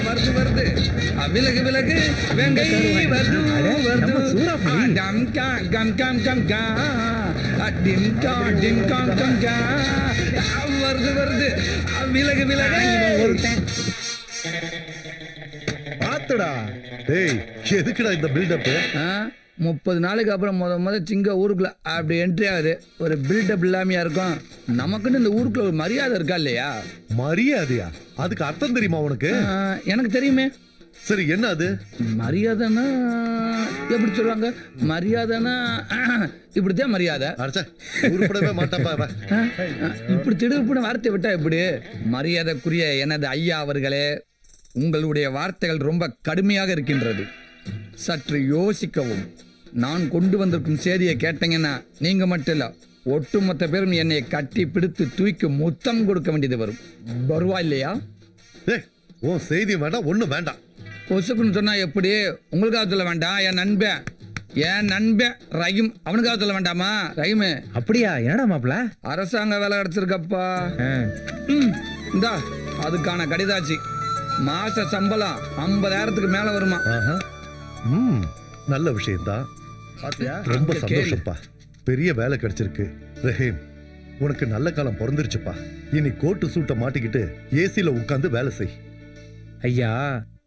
வருது வருது விலகு விலகு வெங்கை வருது வருது டம் கா கம் கம் கம் கா டிம் கா டிம் கா கம் கா வருது வருது விலகு விலகு பாத்துடா டேய் எதுக்குடா இந்த பில்டப் 30 நாளைக்கு அப்புறம் முத சிங்க ஊருக்குள்ள அப்படி என்ட்ரி ஆகுது ஒரு பில்டப் இல்லாமையா இருக்கும் நமக்குன்னு இந்த ஊருக்குள்ள ஒரு மரியாதை இருக்கா இல்லையா மரியாதையா அதுக்கு அர்த்தம் தெரியுமா உனக்கு எனக்கு தெரியுமே சரி என்ன அது மரியாதைன்னா எப்படி சொல்லுவாங்க மரியாதைன்னா இப்படித்தான் மரியாதை உருப்படவே மாட்டாப்பா இப்படி திடுப்புன வார்த்தை விட்டா எப்படி மரியாதைக்குரிய எனது ஐயா அவர்களே உங்களுடைய வார்த்தைகள் ரொம்ப கடுமையாக இருக்கின்றது சற்று யோசிக்கவும் நான் கொண்டு வந்திருக்கும் செய்தியை கேட்டீங்கன்னா நீங்க மட்டும் இல்ல ஒட்டுமொத்த பேரும் என்னை கட்டி பிடித்து தூக்கி முத்தம் கொடுக்க வேண்டியது வரும் வருவா இல்லையா உன் செய்தி வேண்டாம் ஒண்ணும் வேண்டாம் பொசுக்குன்னு சொன்னா எப்படி உங்களுக்காக சொல்ல வேண்டாம் என் நண்பன் ரஹீம் அவனுக்காக சொல்ல வேண்டாமா ரஹீம் அப்படியா என்னடா மாப்ள அரசாங்க வேலை கிடைச்சிருக்கப்பா இந்தா அதுக்கான கடிதாச்சு மாச சம்பளம் 50,000க்கு மேல வருமா நல்ல விஷயம்தான் ரொம்ப சந்தோஷப்பா பெரிய வேலை கிடைச்சிருக்கு ரஹீம் உனக்கு நல்ல காலம் பிறந்துருச்சுப்பா இனி கோட்டு சூட்டை மாட்டிக்கிட்டு ஏசில உட்கார்ந்து வேலை செய் ஐயா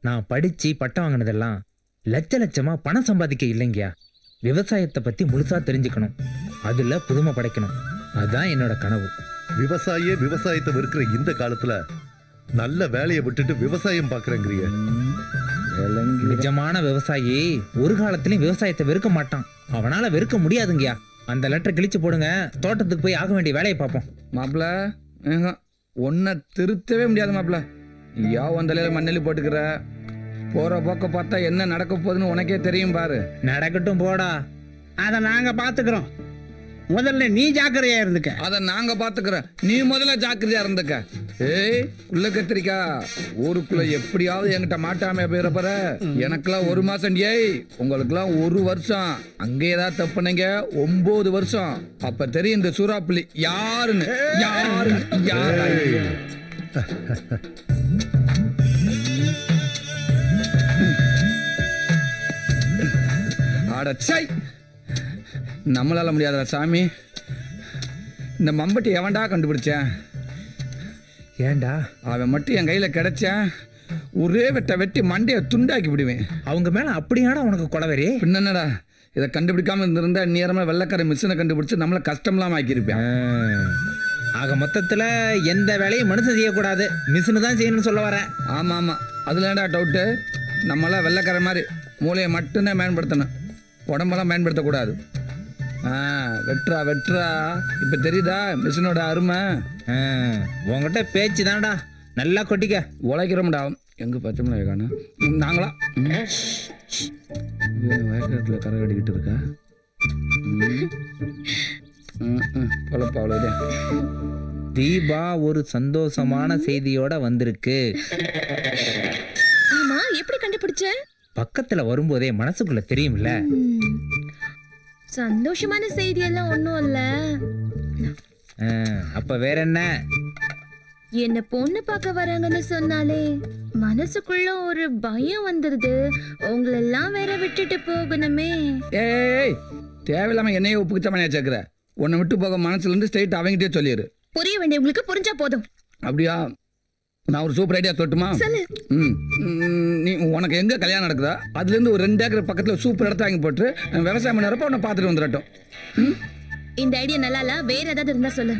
நான் படிச்சு பட்டம் வாங்கினதெல்லாம் லட்சமா பணம் சம்பாதிக்க இல்லைங்கயா விவசாயத்தை பத்தி முழுசா தெரிஞ்சுக்கணும் அதுல புதுமை படைக்கணும் அதுதான் என்னோட கனவு விவசாயத்தை வெறுக்கிற இந்த காலத்துல நல்ல வேலையை விட்டுட்டு விவசாயம் பாக்குறேங்கிறிய நிஜமான விவசாயி ஒரு காலத்திலயும் விவசாயத்தை வெறுக்க மாட்டான் அவனால வெறுக்க முடியாதுங்கயா அந்த லெட்டர் கிழிச்சு போடுங்க தோட்டத்துக்கு போய் ஆக வேண்டிய வேலையை பார்ப்போம் மாப்பிள ஒன்ன திருத்தவே முடியாது மாப்பிள யா வந்தலையில மண்ணெல்லி போட்டுக்கிற போற போக்க பார்த்தா என்ன நடக்க போகுதுன்னு உனக்கே தெரியும் பாரு நடக்கட்டும் போடா அதை நாங்க பாத்துக்கிறோம் முதல்ல நீ ஜாக்கிரதையா இருந்துக்க அத நாங்க பாத்துக்கிறோம் நீ முதல்ல ஜாக்கிரதையா இருந்துக்க ஏய் உள்ள கத்திரிக்கா ஊருக்குள்ள எப்படியாவது என்கிட்ட மாட்டாம போயிடப்பற எனக்கெல்லாம் 1 மாசம் ஏய் உங்களுக்கெல்லாம் 1 வருஷம் அங்கே ஏதாவது தப்புனீங்க 9 வருஷம் அப்ப தெரியும் இந்த சூறாப்புலி யாருன்னு அடச்சை நம்மளால முடியாதா சாமி இந்த மம்பட்டி எவன்டா கண்டுபிடிச்சேன் ஏண்டா அவன் மட்டும் என் கையில கிடைச்சேன் ஒரே வெட்டி மண்டைய துண்டாக்கி விடுவேன் அவங்க மேல அப்படியாடா உனக்கு கொலவெறி பின்னடா இதை கண்டுபிடிக்காம இருந்திருந்தா நேரமா வெள்ளக்கார மிஷினை கண்டுபிடிச்சு நம்மள கஷ்டம்லாம் ஆக்கியிருப்பேன் ஆக மொத்தத்துல எந்த வேலையும் மனுஷன் செய்யக்கூடாது மிஷினு தான் செய்யணும்னு சொல்ல வரேன் ஆமா ஆமா அதுல ஏன்டா டவுட்டு நம்மளாம் வெள்ளக்கார மாதிரி மூளையை மட்டும்தான் பயன்படுத்தணும் உடம்பெல்லாம் பயன்படுத்தக்கூடாது வெட்ரா இப்ப தெரியுதா மிஷினோட அருமை உங்ககிட்ட பேச்சு தான்டா நல்லா கொட்டிக்க உழைக்கிறோம்டா எங்க பச்சை காணும் நாங்களா வயக்காட்டுல கரை கட்டிக்கிட்டு இருக்கா பொழப்பா அவ்வளோதான் தீபா ஒரு சந்தோஷமான செய்தியோட வந்திருக்கு ஆமா எப்படி கண்டுபிடிச்ச பக்கத்துல வரும்போதே மனசுக்குள்ள தெரியும்ல சந்தோஷமான செய்தி எல்லாம் ஒண்ணும் இல்ல அப்ப வேற என்ன பொண்ணு பார்க்க வராங்கன்னு சொன்னாலே மனசுக்குள்ள ஒரு பயம் வந்துருது உங்களெல்லாம் வேற விட்டுட்டு போகணுமே ஏய் தேவையில்லாம என்னைய உப்புக்குச்சமனையா சேர்க்கிற உன்னை விட்டு போக மனசுல இருந்து ஸ்ட்ரைட் அவங்கிட்டே சொல்லிடு புரிய வேண்டியவங்களுக்கு புரிஞ்சா போதும் அப்படியா நான் ஒரு சூப்பர் ஐடியா சொல்லட்டுமா நீ உனக்கு எங்க கல்யாணம் நடக்குதா அதுல இருந்து ஒரு 2 ஏக்கர் பக்கத்துல சூப்பர் இடத்த வாங்கி போட்டு விவசாயம் பண்ணறப்ப உன்னை பார்த்துட்டு வந்துடட்டும் இந்த ஐடியா நல்லா இல்ல வேற ஏதாவது இருந்தா சொல்லு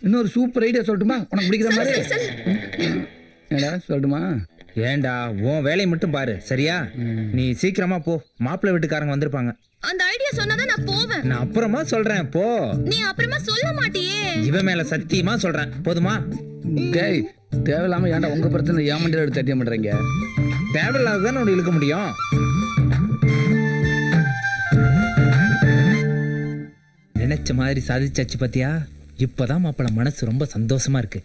இன்னொரு சூப்பர் ஐடியா சொல்லட்டுமா உனக்கு பிடிக்கிற மாதிரி ஏடா சொல்லட்டுமா ஏண்டா உன் வேலையை மட்டும் பாரு சரியா நீ சீக்கிரமா போ மாப்பிள்ளை வீட்டுக்காரங்க வந்திருப்பாங்க அந்த ஐடியா சொன்னாதான் நான் போவேன் நான் அப்புறமா சொல்றேன் போ நீ அப்புறமா சொல்ல மாட்டியே இவன் மேல சத்தியமா சொல்றேன் போதுமா டேய் தேவையில்லாம ஏன்டா உங்க பிரச்சனை ஏமாண்டில எடுத்து தட்டிய பண்றீங்க தேவையில்லாததானே உனக்கு இழுக்க முடியும் நினைச்ச மாதிரி சாதிச்சாச்சு பாத்தியா இப்பதான் மாப்பிள்ள மனசு ரொம்ப சந்தோஷமா இருக்கு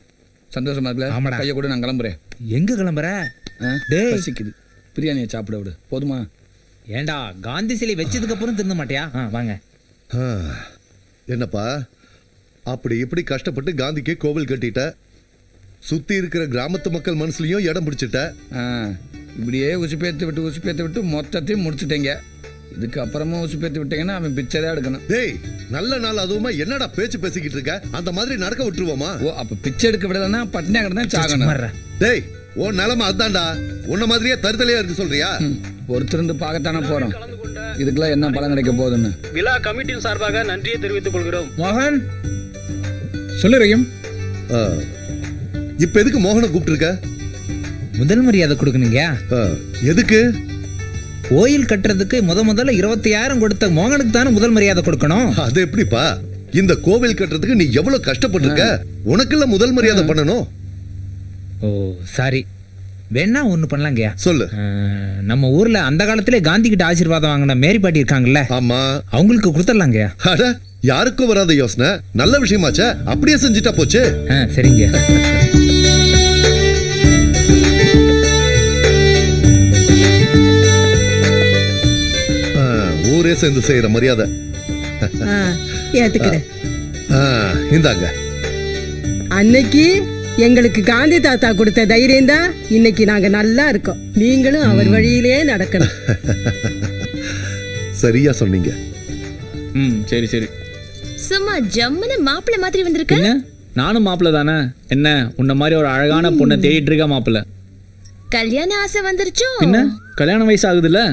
சந்தோஷமா இருக்குல்ல ஆமாடா கைய கூட நான் கிளம்புறேன் எங்க கிளம்புற டேய் பசிக்குது பிரியாணியை சாப்பிட விடு போதுமா ஏண்டா காந்தி சிலை வச்சதுக்கு அப்புறம் தின்ன மாட்டியா வாங்க என்னப்பா அப்படி இப்படி கஷ்டப்பட்டு காந்திக்கே கோவில் கட்டிட்ட சுத்தி இருக்கிற கிராமத்து மக்கள் மனசுலயும் இடம் பிடிச்சிட்ட. ஆ, இப்படியே உசுப்பேத்து விட்டு மொத்தத்தையும் முடிச்சுட்டீங்க. இதுக்கு அப்புறமா உசுப்பேத்து விட்டீங்கன்னா அவன் பிச்சை தான் எடுக்கணும். டேய், நல்ல நாள் அதுவுமா என்னடா பேச்சு பேசிக்கிட்டு இருக்க? அந்த மாதிரி நடக்க விட்டுருவோமா? ஓ, அப்ப பிச்சை எடுக்க விடலன்னா பட்டினியா கிடந்தான் சாகணும். சும்மாறா. டேய், உன் நிலைமை அதான்டா. உன்ன மாதிரியே தருதலையா இருக்கு சொல்றியா? ஒருத்தருந்து பார்க்கத்தானே போறோம். இதுக்கெல்லாம் என்ன பலன் கிடைக்க போகுதுன்னு. விழா கமிட்டியின் சார்பாக நன்றியை தெரிவித்துக் கொள்கிறோம். மோகன் சொல்லு ரஹீம். ஆ, இப்ப எதுக்கு மோகனை கூப்பிட்டு இருக்க? முதல் மரியாதை கொடுக்கணுங்க. ஆ, எதுக்கு? கோயில் கட்டுறதுக்கு முதல்ல 25,000 கொடுத்த மோகனுக்கு தானே முதல் மரியாதை கொடுக்கணும். அது எப்படிப்பா? இந்த கோவில் கட்டுறதுக்கு நீ எவ்வளவு கஷ்டப்பட்டிருக்க? உனக்குள்ள முதல் மரியாதை பண்ணணும். ஓ சாரி, வேணா ஒண்ணு பண்ணலாங்கய்யா. சொல்லு. நம்ம ஊர்ல அந்த காலத்திலே காந்தி கிட்ட ஆசீர்வாதம் வாங்கின மேரி பாட்டி இருக்காங்கல்ல, ஆமா. அவங்களுக்கு கொடுத்துடலாங்கய்யா. அட, யாருக்கும் வராத யோசனை. நல்ல விஷயமாச்சே, அப்படியே செஞ்சுட்டா போச்சு. சரிங்க. ஊரே சேர்ந்து செய்யற மரியாதை. ஏத்துக்கிறேன். இந்தாங்க. அன்னைக்கு எங்களுக்கு காந்தி தாத்தா கொடுத்த தைரியம் தான் இன்னைக்கு நாங்க நல்லா இருக்கோம். நீங்களும் அவர் வழியிலே நடக்கணும். சரியா சொன்னீங்க. சரி சரி. சும்மா ஜம்முன்னு மாப்பிள்ளை மாதிரி வந்திருக்க. என்ன, நானும் மாப்பிள்ள தானே. என்ன, உன்ன மாதிரி ஒரு அழகான பொண்ணை தேடிட்டு இருக்க மாப்பிள்ள. கல்யாண ஆசை வந்துருச்சோ? என்ன, கல்யாண வயசு ஆகுதுல்ல?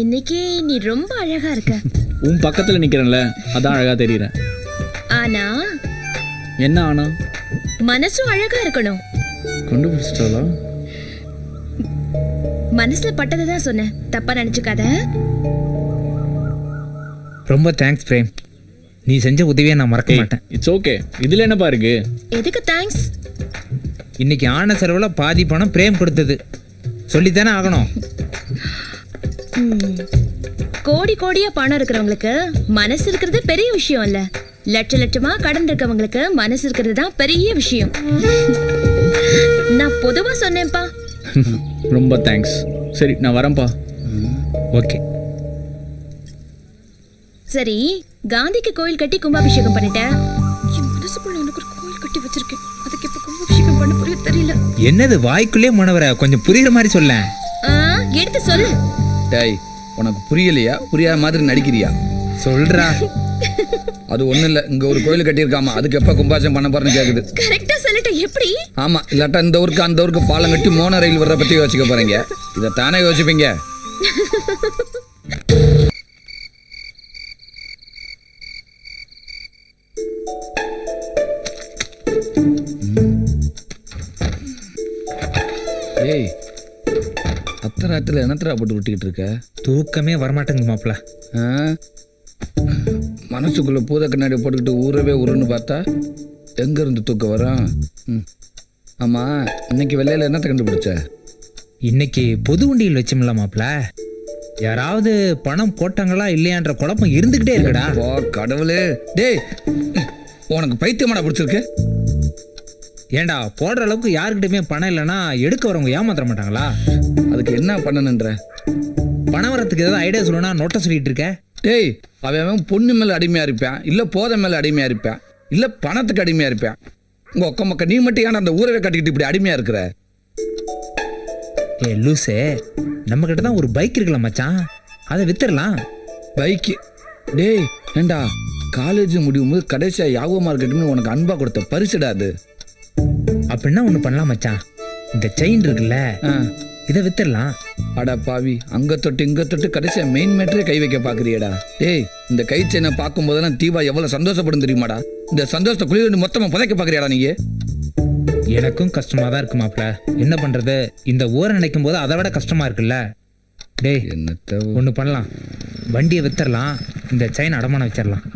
இன்னைக்கு நீ ரொம்ப அழகா இருக்க. உன் பக்கத்துல நிக்கிறேன்ல, அதான் அழகா தெரியறேன். ஆனா என்ன ஆனா? மனசும் அழகா இருக்கணும். கண்டுபிடிச்சிட்டாளா? மனசுல பட்டதை தான் சொன்னேன், தப்பா நினைச்சுக்காத. ரொம்ப தேங்க்ஸ் பிரேம், நீ செஞ்ச உதவியை நான் மறக்க மாட்டேன். It's okay. இதுல என்னப்பா இருக்கு? எதுக்கு தேங்க்ஸ்? இன்னைக்கு ஆன செலவுல பாதி பணம் பிரேம் கொடுத்தது, சொல்லித்தானே ஆகணும். கோடி கோடியா பணம் இருக்கிறவங்களுக்கு மனசு இருக்கிறது பெரிய விஷயம் இல்ல. லட்சமா கடன் இருக்கவங்களுக்கு மனசு இருக்கிறது தான் பெரிய விஷயம். நான் பொதுவா சொன்னேன்ப்பா. ரொம்ப தேங்க்ஸ். சரி, நான் வரேன்ப்பா. ஓகே. சரி, காந்திக்கு கோயில் கட்டி கும்பாபிஷேகம் பண்ணிட்டேன். என் மனசுக்குள்ள உனக்கு ஒரு கோயில் கட்டி வச்சிருக்கேன். அதுக்கு எப்ப கும்பாபிஷேகம் பண்ண புரிய தெரியல. என்னது வாய்க்குள்ளே மனவர, கொஞ்சம் புரியுற மாதிரி சொல்ல. எடுத்து சொல்லு. டேய், உனக்கு புரியலையா? புரியாத மாதிரி நடிக்கிறியா? சொல்றா. அது ஒண்ணு இல்ல, இங்க ஒரு கோயில் கட்டியிருக்காமா, அதுக்கு எப்ப கும்பாபிஷேகம் பண்ண போறேன்னு கேக்குது. கரெக்டா சொல்லிட்டேன். எப்படி? ஆமா, இல்லாட்டா இந்த ஊருக்கு அந்த ஊருக்கு பாலம் கட்டி மோன ரயில் வர்ற பத்தி யோசிக்க போறீங்க. இத தானே யோசிப்பீங்க. ஏய், அத்தராத்துல என்னத்தரா போட்டு விட்டுக்கிட்டு இருக்க? தூக்கமே வரமாட்டேங்க மாப்பிள்ள. மனசுக்குள்ள பூத கண்ணாடி போட்டுக்கிட்டு ஊரவே உருன்னு பார்த்தா எங்க இருந்து தூக்கம் வரும்? ஆமா, இன்னைக்கு வெள்ளையில என்னத்தை கண்டுபிடிச்ச? இன்னைக்கு பொது உண்டியல் வச்சோம்ல மாப்பிள்ள, யாராவது பணம் போட்டாங்களா இல்லையான்ற குழப்பம் இருந்துகிட்டே இருக்குடா. ஓ கடவுளே. டேய், உனக்கு பைத்தியமாடா பிடிச்சிருக்கு? ஏண்டா, போடுற அளவுக்கு யாருக்கிட்டயுமே பணம் இல்லைன்னா எடுக்க வரவங்க ஏமாத்திர மாட்டாங்களா? அதுக்கு என்ன பண்ணணுன்ற? பணம் வரத்துக்கு ஏதாவது ஐடியா சொல்லணும்னா நோட்டை சொல்லிட்டு இருக்க. டேய், அவன் பொண்ணு மேல அடிமையா இருப்பான், இல்ல போதை மேல அடிமையா இருப்பான், இல்ல பணத்துக்கு அடிமையா இருப்பான். உங்க ஒக்க மக்க நீ மட்டும் ஏன்னா அந்த ஊரவே கட்டிக்கிட்டு இப்படி அடிமையா இருக்கிற? ஏ லூசே, நம்ம கிட்ட தான் ஒரு பைக் இருக்குல்ல மச்சான், அதை வித்துடலாம். பைக்கு? டேய் ஏண்டா, காலேஜ் முடியும் போது கடைசியா யாவோ மார்க்கெட்னு உனக்கு அன்பா கொடுத்த பரிசுடா அது. அப்படின்னா ஒண்ணு பண்ணலாம் மச்சான், இந்த செயின் இருக்குல்ல, இதை வித்துடலாம். அட பாவி, அங்க தொட்டு இங்க தொட்டு கடைசியா மெயின் மேட்டரே கை வைக்க பாக்குறியடா. டேய், இந்த கை செயினை பார்க்கும் போதெல்லாம் தீபா எவ்வளவு சந்தோஷப்படும் தெரியுமாடா? இந்த சந்தோஷத்தை குளிர் மொத்தமா புதைக்க பாக்குறியாடா நீங்க? எனக்கும் கஷ்டமா தான் இருக்கு மாப்ள, என்ன பண்றது, இந்த ஊரை நினைக்கும் போது அதை விட கஷ்டமா இருக்குல்ல. டேய், என்னத்த ஒண்ணு பண்ணலாம், வண்டியை வித்துடலாம், இந்த செயின் அடமானம் வச்சிடலாம்.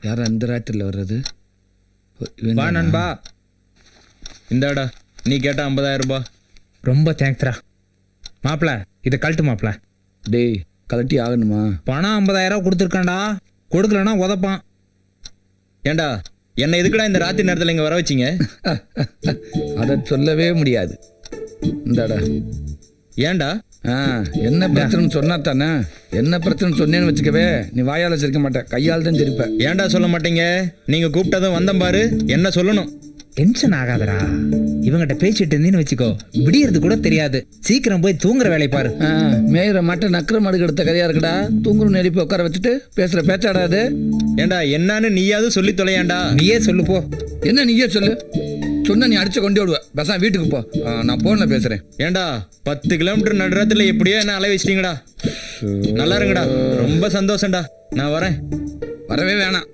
யாரும் அந்த ராத்திரில வர்றது? வா நண்பா. இந்தாடா, நீ கேட்ட 50,000 ரூபாய். ரொம்ப தேங்க்ஸ்ரா மாப்பிள, இதை கழட்டு மாப்பிள. டேய், கலட்டி ஆகணுமா? பணம் 50,000 கொடுத்துருக்கான்டா, கொடுக்கலன்னா உதப்பான். ஏண்டா, என்ன எதுக்குடா இந்த ராத்திரி நேரத்தில் இங்கே வர வச்சிங்க? அதை சொல்லவே முடியாது. இந்தாடா. ஏன்டா? என்ன பிரச்சனைன்னு சொன்னா தானே. என்ன பிரச்சனை சொன்னேன்னு வச்சுக்கவே நீ வாயால சிரிக்க மாட்டேன், கையால் தான் சிரிப்ப. ஏன்டா சொல்ல மாட்டீங்க? நீங்க கூப்பிட்டதும் வந்தேன் பாரு, என்ன சொல்லணும்? டென்ஷன் ஆகாதடா. இவங்கிட்ட பேசிட்டு இருந்தீன்னு வச்சுக்கோ, விடியறது கூட தெரியாது. சீக்கிரம் போய் தூங்குற வேலை பாரு. மேயிற மாட்டை நக்கிற மாடு எடுத்த கதையா இருக்குடா. தூங்குற நெருப்பி உட்கார வச்சுட்டு பேசுற பேச்சாடாது. ஏண்டா என்னன்னு நீயாவது சொல்லி தொலையாண்டா. நீயே சொல்லு போ. என்ன நீயே சொல்லு. சொன்ன நீ அடிச்சு கொண்டு விடுவ. பசங்க வீட்டுக்கு போ, நான் போன்ல பேசுறேன். ஏண்டா 10 கிலோமீட்டர் நடுறதுல எப்படியோ என்ன அலை வச்சிட்டீங்கடா. நல்லா இருங்கடா, ரொம்ப சந்தோஷம்டா. நான் வரேன். வரவே வேணாம்.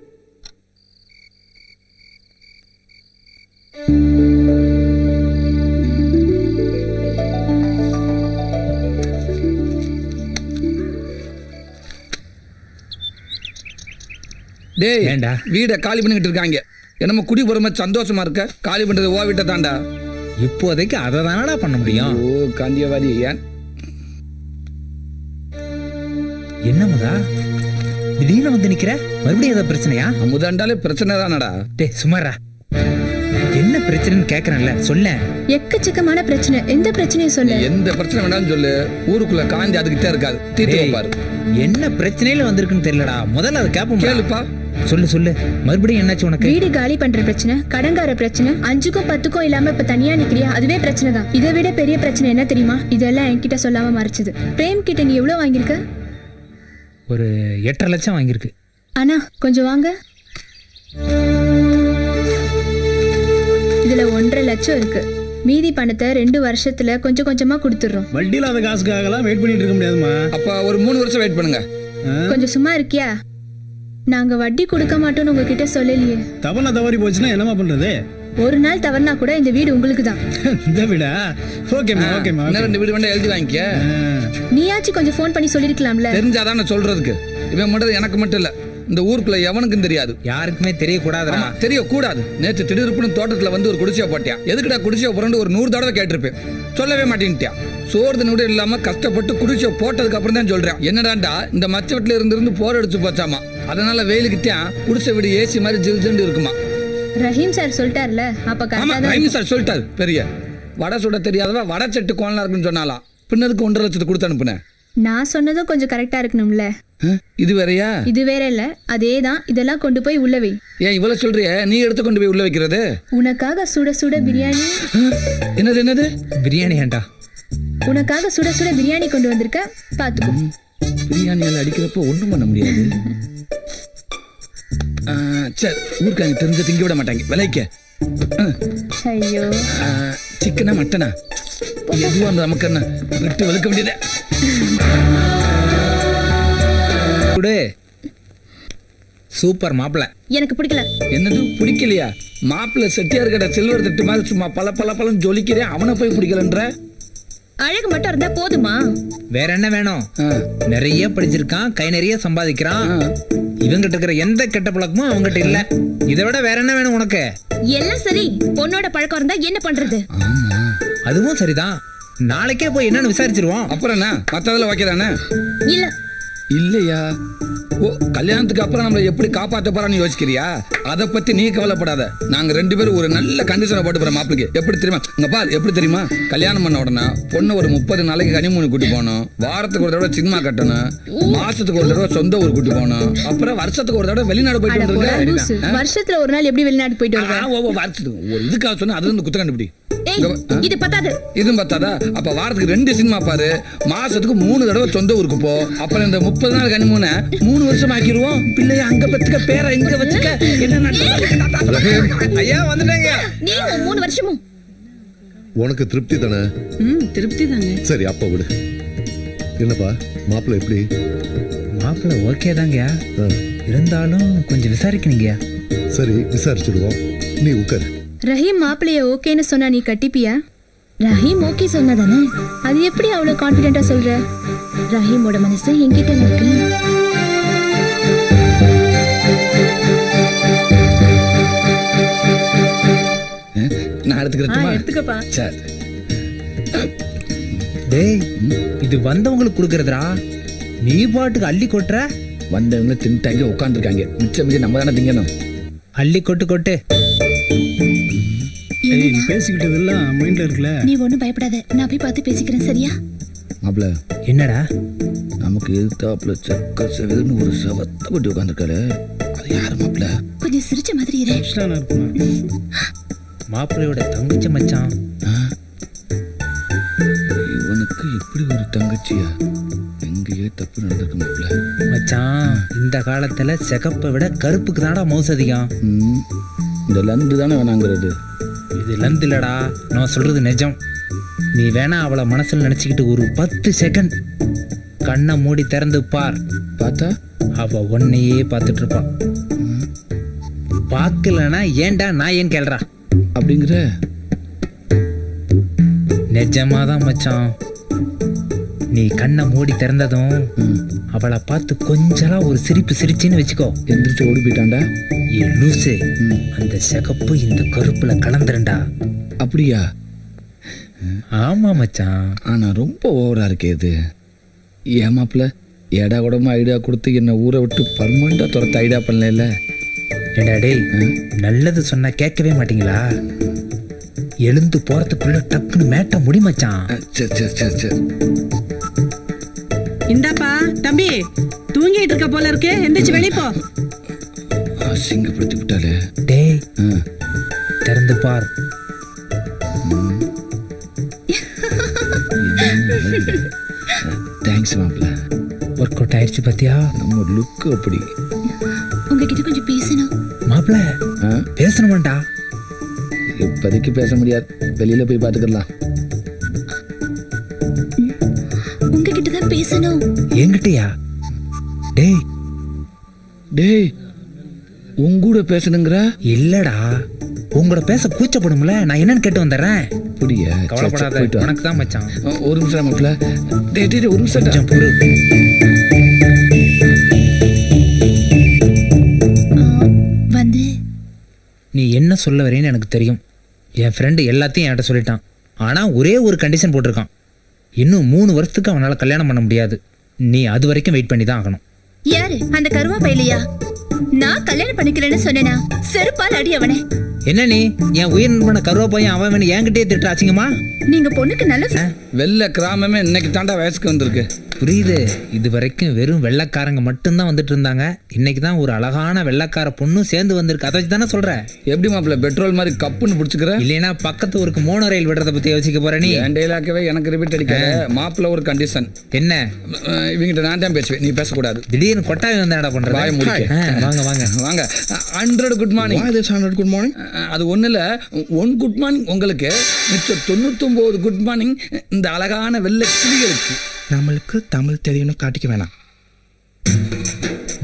டேய் ஏண்டா? வீடை காலி பண்ணிக்கிட்டு இருக்காங்க. என்னமோ குடி போற மாதிரி சந்தோஷமா இருக்க. காலி பண்றது ஓ வீட்டை தாண்டா. இப்போதைக்கு அதை தானடா பண்ண முடியும். ஓ காந்தியவாதி. ஏன் என்ன முதா திடீர்னு வந்து நிக்கிற? மறுபடியும் ஏதாவது பிரச்சனையா? அமுதாண்டாலே பிரச்சனை தானடா. டேய் சுமாரா, என்ன பிரச்சனைன்னு கேக்குறேன்ல, சொல்ல. எக்கச்சக்கமான பிரச்சனை. எந்த பிரச்சனையும் சொல்லு. எந்த பிரச்சனை வேணாலும் சொல்லு. ஊருக்குள்ள காந்தி அதுகிட்டே இருக்காது, தீர்த்து வைப்பாரு. என்ன பிரச்சனையில வந்திருக்குன்னு தெரியலடா. முதல்ல அதை கேப்போம். கேளுப்பா. சொல்லு சொல்லு, மறுபடியும் என்னாச்சு உனக்கு? வீடு காலி பண்ற பிரச்சனை, கடன்கார பிரச்சனை, 5க்கும் 10க்கும் இல்லாம இப்ப தனியா நிக்கிறியா, அதுவே பிரச்சனை தான். இதை விட பெரிய பிரச்சனை என்ன தெரியுமா? இதெல்லாம் என்கிட்ட சொல்லாம மறைச்சது. பிரேம் கிட்ட நீ எவ்வளவு வாங்கியிருக்க? ஒரு 8.5 லட்சம் வாங்கியிருக்கு. அண்ணா கொஞ்சம் வாங்க. இதுல 1.5 லட்சம் இருக்கு. மீதி பணத்தை 2 வருஷத்துல கொஞ்சம் கொஞ்சமா கொடுத்துடுறோம். வட்டி இல்லாத காசுக்காகலாம் வெயிட் பண்ணிட்டு இருக்க முடியாதுமா. அப்ப ஒரு 3 வருஷம் வெயிட் பண்ணுங்க. கொஞ்சம் சும்மா இருக்கியா? நாங்க வட்டி கொடுக்க மாட்டோம்னு உங்ககிட்ட சொல்லலையே. தவறுனா தவறி போச்சுன்னா என்னமா பண்றது? ஒரு நாள் தவறுனா கூட இந்த வீடு உங்களுக்கு தான். இந்த வீடா? ஓகேமா ஓகேமா. இன்னும் 2 வீடு வேண்டாம், எழுதி வாங்கிக்க. நீயாச்சும் கொஞ்சம் ஃபோன் பண்ணி சொல்லிருக்கலாம்ல. தெரிஞ்சாதான் நான் சொல்றதுக்கு. இவன் மட்டும் எனக்கு மட்டும் இல்ல, இந்த ஊருக்குள்ள எவனுக்கும் தெரியாது. யாருக்குமே தெரியக்கூடாதுடா. ஆமா, தெரியக்கூடாது. நேற்று திடீர்னு தோட்டத்துல வந்து ஒரு குடிசையை போட்டியா. எதுக்குடா குடிசையை போறேன்னு ஒரு 100 தடவை கேட்டிருப்பேன். சொல்லவே மாட்டேன்ட்டியா. சோறு கூட இல்லாம கஷ்டப்பட்டு குடிசையை போட்டதுக்கு அப்புறம் தான் சொல்றேன். என்னடாண்டா இந்த மச்ச வீட்டுல இருந்து போர் அடிச்சு போச்சாமா. அதனால வெயிலுக்கிட்டா குடிசை வீடு ஏசி மாதிரி ஜில்ஜின்னு இருக்குமா. ரஹீம் சார் சொல்லிட்டார்ல, அப்ப ஆமா, கரெக்டா தான். ரஹீம் சார் சொல்லிட்டாரு. பெரிய வடை சுட தெரியாதவ வடை செட்டு கோணலா இருக்குன்னு சொன்னாலாம். பின்னதுக்கு 1.5 லட்சத்துக்கு கொடுத்து அனுப்புனேன். நான் சொன்னதும் கொஞ்சம் கரெக்டா இருக்கணும்ல. இது வேறயா? இது வேற இல்ல, அதேதான். இதெல்லாம் கொண்டு போய் உள்ள வை. ஏன் இவ்வளவு சொல்றிய? நீ எடுத்து கொண்டு போய் உள்ள வைக்கிறது? உனக்காக சுட சுட பிரியாணி. என்னது என்னது? பிரியாணி ஏண்டா? உனக்காக சுட சுட பிரியாணி கொண்டு வந்திருக்க, பாத்துக்கோ. பிரியாணியால அடிக்கிறப்ப ஒண்ணும் பண்ண முடியாது. சரி, ஊருக்காங்க தெரிஞ்ச திங்க விட மாட்டாங்க. விலைக்க ஐயோ, சிக்கனா மட்டனா எதுவும் அந்த நமக்கு என்ன விட்டு வலுக்க வேண்டியது. சூப்பர் மாப்பிள்ள. எனக்கு பிடிக்கல. என்னது பிடிக்கலையா? மாப்பிள்ள செட்டியார் கடை சில்வர் தட்டு மாதிரி சும்மா பல பல பழம் ஜொலிக்கிறேன். அவனை போய் பிடிக்கலன்ற? அழகு மட்டும் இருந்தா போதுமா? வேற என்ன வேணும்? நிறைய படிச்சிருக்கான், கை நிறைய சம்பாதிக்கிறான். இவங்கிட்ட இருக்கிற எந்த கெட்ட பழக்கமும் அவங்ககிட்ட இல்ல. இதை விட வேற என்ன வேணும் உனக்கு? எல்லாம் சரி, பொண்ணோட பழக்கம் இருந்தா என்ன பண்றது? அதுவும் சரிதான். நாளைக்கே போய் என்னன்னு விசாரிச்சிருவோம். அப்புறம் என்ன மத்ததுல வைக்கிறானே? இல்ல இல்லையா? ஓ, கல்யாணத்துக்கு அப்புறம் நம்மளை எப்படி காப்பாற்ற போறான்னு யோசிக்கிறியா? அதை பத்தி நீ கவலைப்படாத. நாங்க 2 பேரும் ஒரு நல்ல கண்டிஷனை போட்டு போறோம் மாப்பிளைக்கு. எப்படி தெரியுமா? இங்க பாரு, எப்படி தெரியுமா? கல்யாணம் பண்ண உடனே பொண்ணு ஒரு 30 நாளைக்கு கனிமூணு கூட்டி போகணும். வாரத்துக்கு ஒரு தடவை சினிமா கட்டணும். மாசத்துக்கு ஒரு தடவை சொந்த ஊர் கூட்டி போகணும். அப்புறம் வருஷத்துக்கு ஒரு தடவை வெளிநாடு போயிட்டு வந்துருக்க. வருஷத்துல ஒரு நாள் எப்படி வெளிநாட்டு போயிட்டு வருவேன்? வருஷத்துக்கு ஒரு இதுக்காக சொன்னா அதுல இருந்து குத்த கண்டுபிடி. இது பத்தாது. இதுவும் பத்தாதா? அப்ப வாரத்துக்கு 2 சினிமா பாரு. மாசத்துக்கு 3 தடவை சொந்த ஊருக்கு போ. அப்புறம் இந்த 30 நாள் கனிமூனை 3 வருஷம் ஆக்கிடுவோம். பிள்ளைய அங்க பத்துக்க, பேரை இங்க வச்சுக்க. என்ன ஐயா வந்துட்டாங்க. நீ 3 வருஷமும். உனக்கு திருப்தி தானே? திருப்தி தாங்க. சரி, அப்ப விடு. என்னப்பா மாப்பிள்ள எப்படி? மாப்பிள்ள ஓகே தாங்க, ஆ, இருந்தாலும் கொஞ்சம் விசாரிக்கணுங்கயா. சரி, விசாரிச்சிடுவோம். நீ உட்காரு. ரஹீம் மாப்பிளைய ஓகேன்னு சொன்னா நீ கட்டிப்பியா? ரஹீம் ஓகே சொன்னதானே, அது எப்படி அவ்வளவு கான்பிடென்ட்டா சொல்ற? ரஹீமோட மனசு என்கிட்ட இருக்கு. நான் எடுத்துக்கிறேன். எடுத்துக்கப்பா. சரி. டேய், இது வந்தவங்களுக்கு கொடுக்கறதுடா. நீ பாட்டுக்கு அள்ளி கொட்டுற. வந்தவங்க தின்ட்டாங்க, உட்காந்துருக்காங்க. மிச்சம் மிச்சம் நம்ம தானே திங்கணும். அள்ளி கொட்டு கொட்டு. பேசிக்கிட்டதெல்லாம் மைண்ட்ல இருக்குல்ல. நீ ஒண்ணும் பயப்படாத, நான் போய் பார்த்து பேசிக்கிறேன், சரியா? மாப்பிள்ள என்னடா நமக்கு எதிர்த்தாப்புல செக்க செவதுன்னு ஒரு செவத்த கொட்டி உட்காந்துருக்காரு. அது யாரு மாப்பிள்ள? கொஞ்சம் சிரிச்ச மாதிரி இரு. இஷ்டம் இருக்குமா? மாப்பிள்ளையோட தங்கச்சி மச்சான். இவனுக்கு இப்படி ஒரு தங்கச்சியா? எங்கேயே தப்பு நடந்திருக்கு மாப்பிள்ள. மச்சான் இந்த காலத்துல சிகப்பை விட கருப்புக்கு தான்டா மவுஸ் அதிகம். இந்த லந்து தானே வேணாங்கிறது. இது லந்து இல்லடா, நான் சொல்றது நிஜம். நீ வேணா அவளை மனசுல நினைச்சுக்கிட்டு ஒரு 10 செகண்ட் கண்ணை மூடி திறந்து பார். பார்த்தா அவ உன்னையே பார்த்துட்டு இருப்பா. பார்க்கலனா ஏன்டா நான் ஏன் கேள்றா? அப்படிங்கிற நிஜமாதான் மச்சான். நீ கண்ணை மூடி திறந்ததும் அவளை பார்த்து கொஞ்சலா ஒரு சிரிப்பு சிரிச்சின்னு வச்சுக்கோ. எந்திரிச்சு ஓடி போயிட்டான்டா. ஏ லூசு, அந்த சிகப்பு இந்த கருப்புல கலந்துருண்டா. அப்படியா? ஆமா மச்சான். ஆனா ரொம்ப ஓவரா இருக்கே இது. ஏமாப்பிள்ள ஏடா கூடமா ஐடியா கொடுத்து என்ன ஊரை விட்டு பர்மனண்டா துரத்த ஐடியா பண்ணல. ஏடா டேய், நல்லது சொன்னா கேட்கவே மாட்டீங்களா? எழுந்து போறதுக்குள்ள டக்குன்னு மேட்ட முடி மச்சான். சரி சரி சரி சரி. இந்தாப்பா தம்பி, தூங்கிட்டு இருக்க போல இருக்கு, எந்திரிச்சு வெளிய போ. அசிங்கப்படுத்தி விட்டாலே. டேய் திறந்து பார். தேங்க்ஸ் மாப்பிள்ள. ஒர்க் அவுட் ஆயிடுச்சு பாத்தியா? நம்ம லுக்கு அப்படி. உங்ககிட்ட கொஞ்சம் பேசணும். மாப்பிள்ள பேசணுமாண்டா? இப்போதைக்கு பேச முடியாது, வெளியில போய் பார்த்துக்கலாம். உங்ககிட்ட தான் பேசணும். என்கிட்டயா? டேய் டேய் உங்கூட பேசணுங்கிற? இல்லடா, உங்களோட பேச கூச்சப்படும்ல, நான் என்னன்னு கேட்டு வந்துடுறேன். அப்படியா? கவலைப்படாத, உனக்கு தான் மச்சான். ஒரு நிமிஷம் மாப்பிள்ள. டேய் டேய் ஒரு நிமிஷம். கொஞ்சம் பொறு. வந்து நீ என்ன சொல்ல வரேன்னு எனக்கு தெரியும். என் ஃப்ரெண்டு எல்லாத்தையும் என்கிட்ட சொல்லிட்டான். ஆனால் ஒரே ஒரு கண்டிஷன் போட்டிருக்கான். இன்னும் 3 வருஷத்துக்கு அவனால் கல்யாணம் பண்ண முடியாது. நீ அது வரைக்கும் வெயிட் பண்ணி தான் ஆகணும். யாரு அந்த கருவா பையிலையா? நான் கல்யாணம் பண்ணிக்கிறேன்னு சொன்னேனா? செருப்பால் அடி அவனே. என்ன நீ என் உயிர் நண்பன கருவா பையன் அவன் என்கிட்டயே திட்டுற அசிங்கமா? நீங்க பொண்ணுக்கு நல்ல வெள்ளை கிராமமே இன்னைக்கு தாண்டா வயசுக்கு வந்திருக்கு. புரியுது. இது வரைக்கும் வெறும் வெள்ளைக்காரங்க மட்டும்தான் வந்துட்டு இருந்தாங்க. இன்னைக்கு தான் ஒரு அழகான வெள்ளைக்கார பொண்ணும் சேர்ந்து வந்திருக்கு. அதை வச்சு தானே சொல்ற? எப்படி மாப்பிள்ள பெட்ரோல் மாதிரி கப்புன்னு பிடிச்சிக்கிற? இல்லைன்னா பக்கத்து ஊருக்கு மோனோ ரயில் விடுறத பத்தி யோசிக்க போற நீ? என் டைலாக்கவே எனக்கு ரிப்பீட் அடிக்காத. மாப்பிள்ள ஒரு கண்டிஷன். என்ன? இவங்கிட்ட நான் தான் பேசுவேன், நீ பேசக்கூடாது. திடீர்னு கொட்டாவி வந்து என்னடா பண்ற? வாயை முடிக்க. வாங்க வாங்க வாங்க. 100 குட் மார்னிங். 100 good morning. அது ஒண்ணு இல்ல, 1 குட் மார்னிங் உங்களுக்கு, மிச்சம் 99 குட் மார்னிங் இந்த அழகான வெள்ளை கிளிகளுக்கு. நம்மளுக்கு தமிழ் தெரியணும் காட்டிக்க வேணாம்.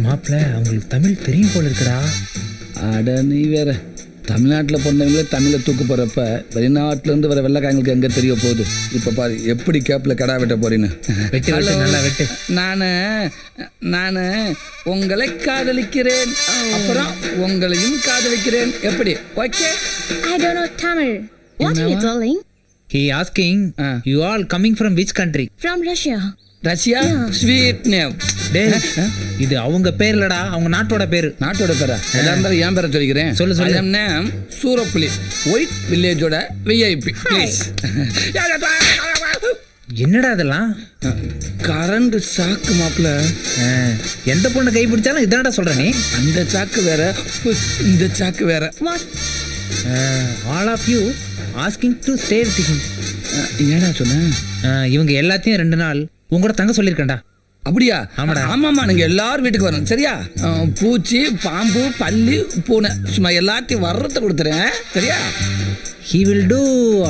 மாப்பிள்ள அவங்களுக்கு தமிழ் தெரியும் போல இருக்குடா. அட நீ வேற. தமிழ்நாட்டில் பிறந்தவங்களே தமிழை தூக்கு போகிறப்ப வெளிநாட்டிலேருந்து வர வெள்ளைக்காரங்களுக்கு எங்கே தெரிய போகுது? இப்போ பாரு எப்படி கேப்பில் கடா வெட்ட போறீன்னு. வெட்டு வெட்டு நல்லா வெட்டு. நான் உங்களை காதலிக்கிறேன், அப்புறம் உங்களையும் காதலிக்கிறேன். எப்படி? Okay. I don't know Tamil. What are you darling? He asking, you all coming from which country? From Russia. Russia? Sweet name. டேய், இது அவங்க பேர் இல்லடா, அவங்க நாட்டோட பேரு. நாட்டோட பேரா? எதா இருந்தாலும் என் பேரை சொல்லிக்கிறேன். சொல்லு சொல்லு. நேம் சூரப்புலி, ஒயிட் வில்லேஜோட விஐபி. ப்ளீஸ். என்னடா இதெல்லாம்? கரண்ட் சாக்கு மாப்பிள்ள. எந்த பொண்ணு கை பிடிச்சாலும் இதான்டா சொல்ற நீ. அந்த சாக்கு வேற, இந்த சாக்கு வேற. What? All of you asking to stay with him. ஏடா சொன்ன? இவங்க எல்லாத்தையும் 2 நாள் உங்களோட தங்க சொல்லியிருக்கேன்டா. அப்படியா? ஆமாடா. ஆமாம்மா, நீங்க எல்லாரும் வீட்டுக்கு வரணும் சரியா? பூச்சி, பாம்பு, பல்லி, பூனை சும்மா எல்லாத்தையும் வர்றத கொடுத்துறேன் சரியா? He will do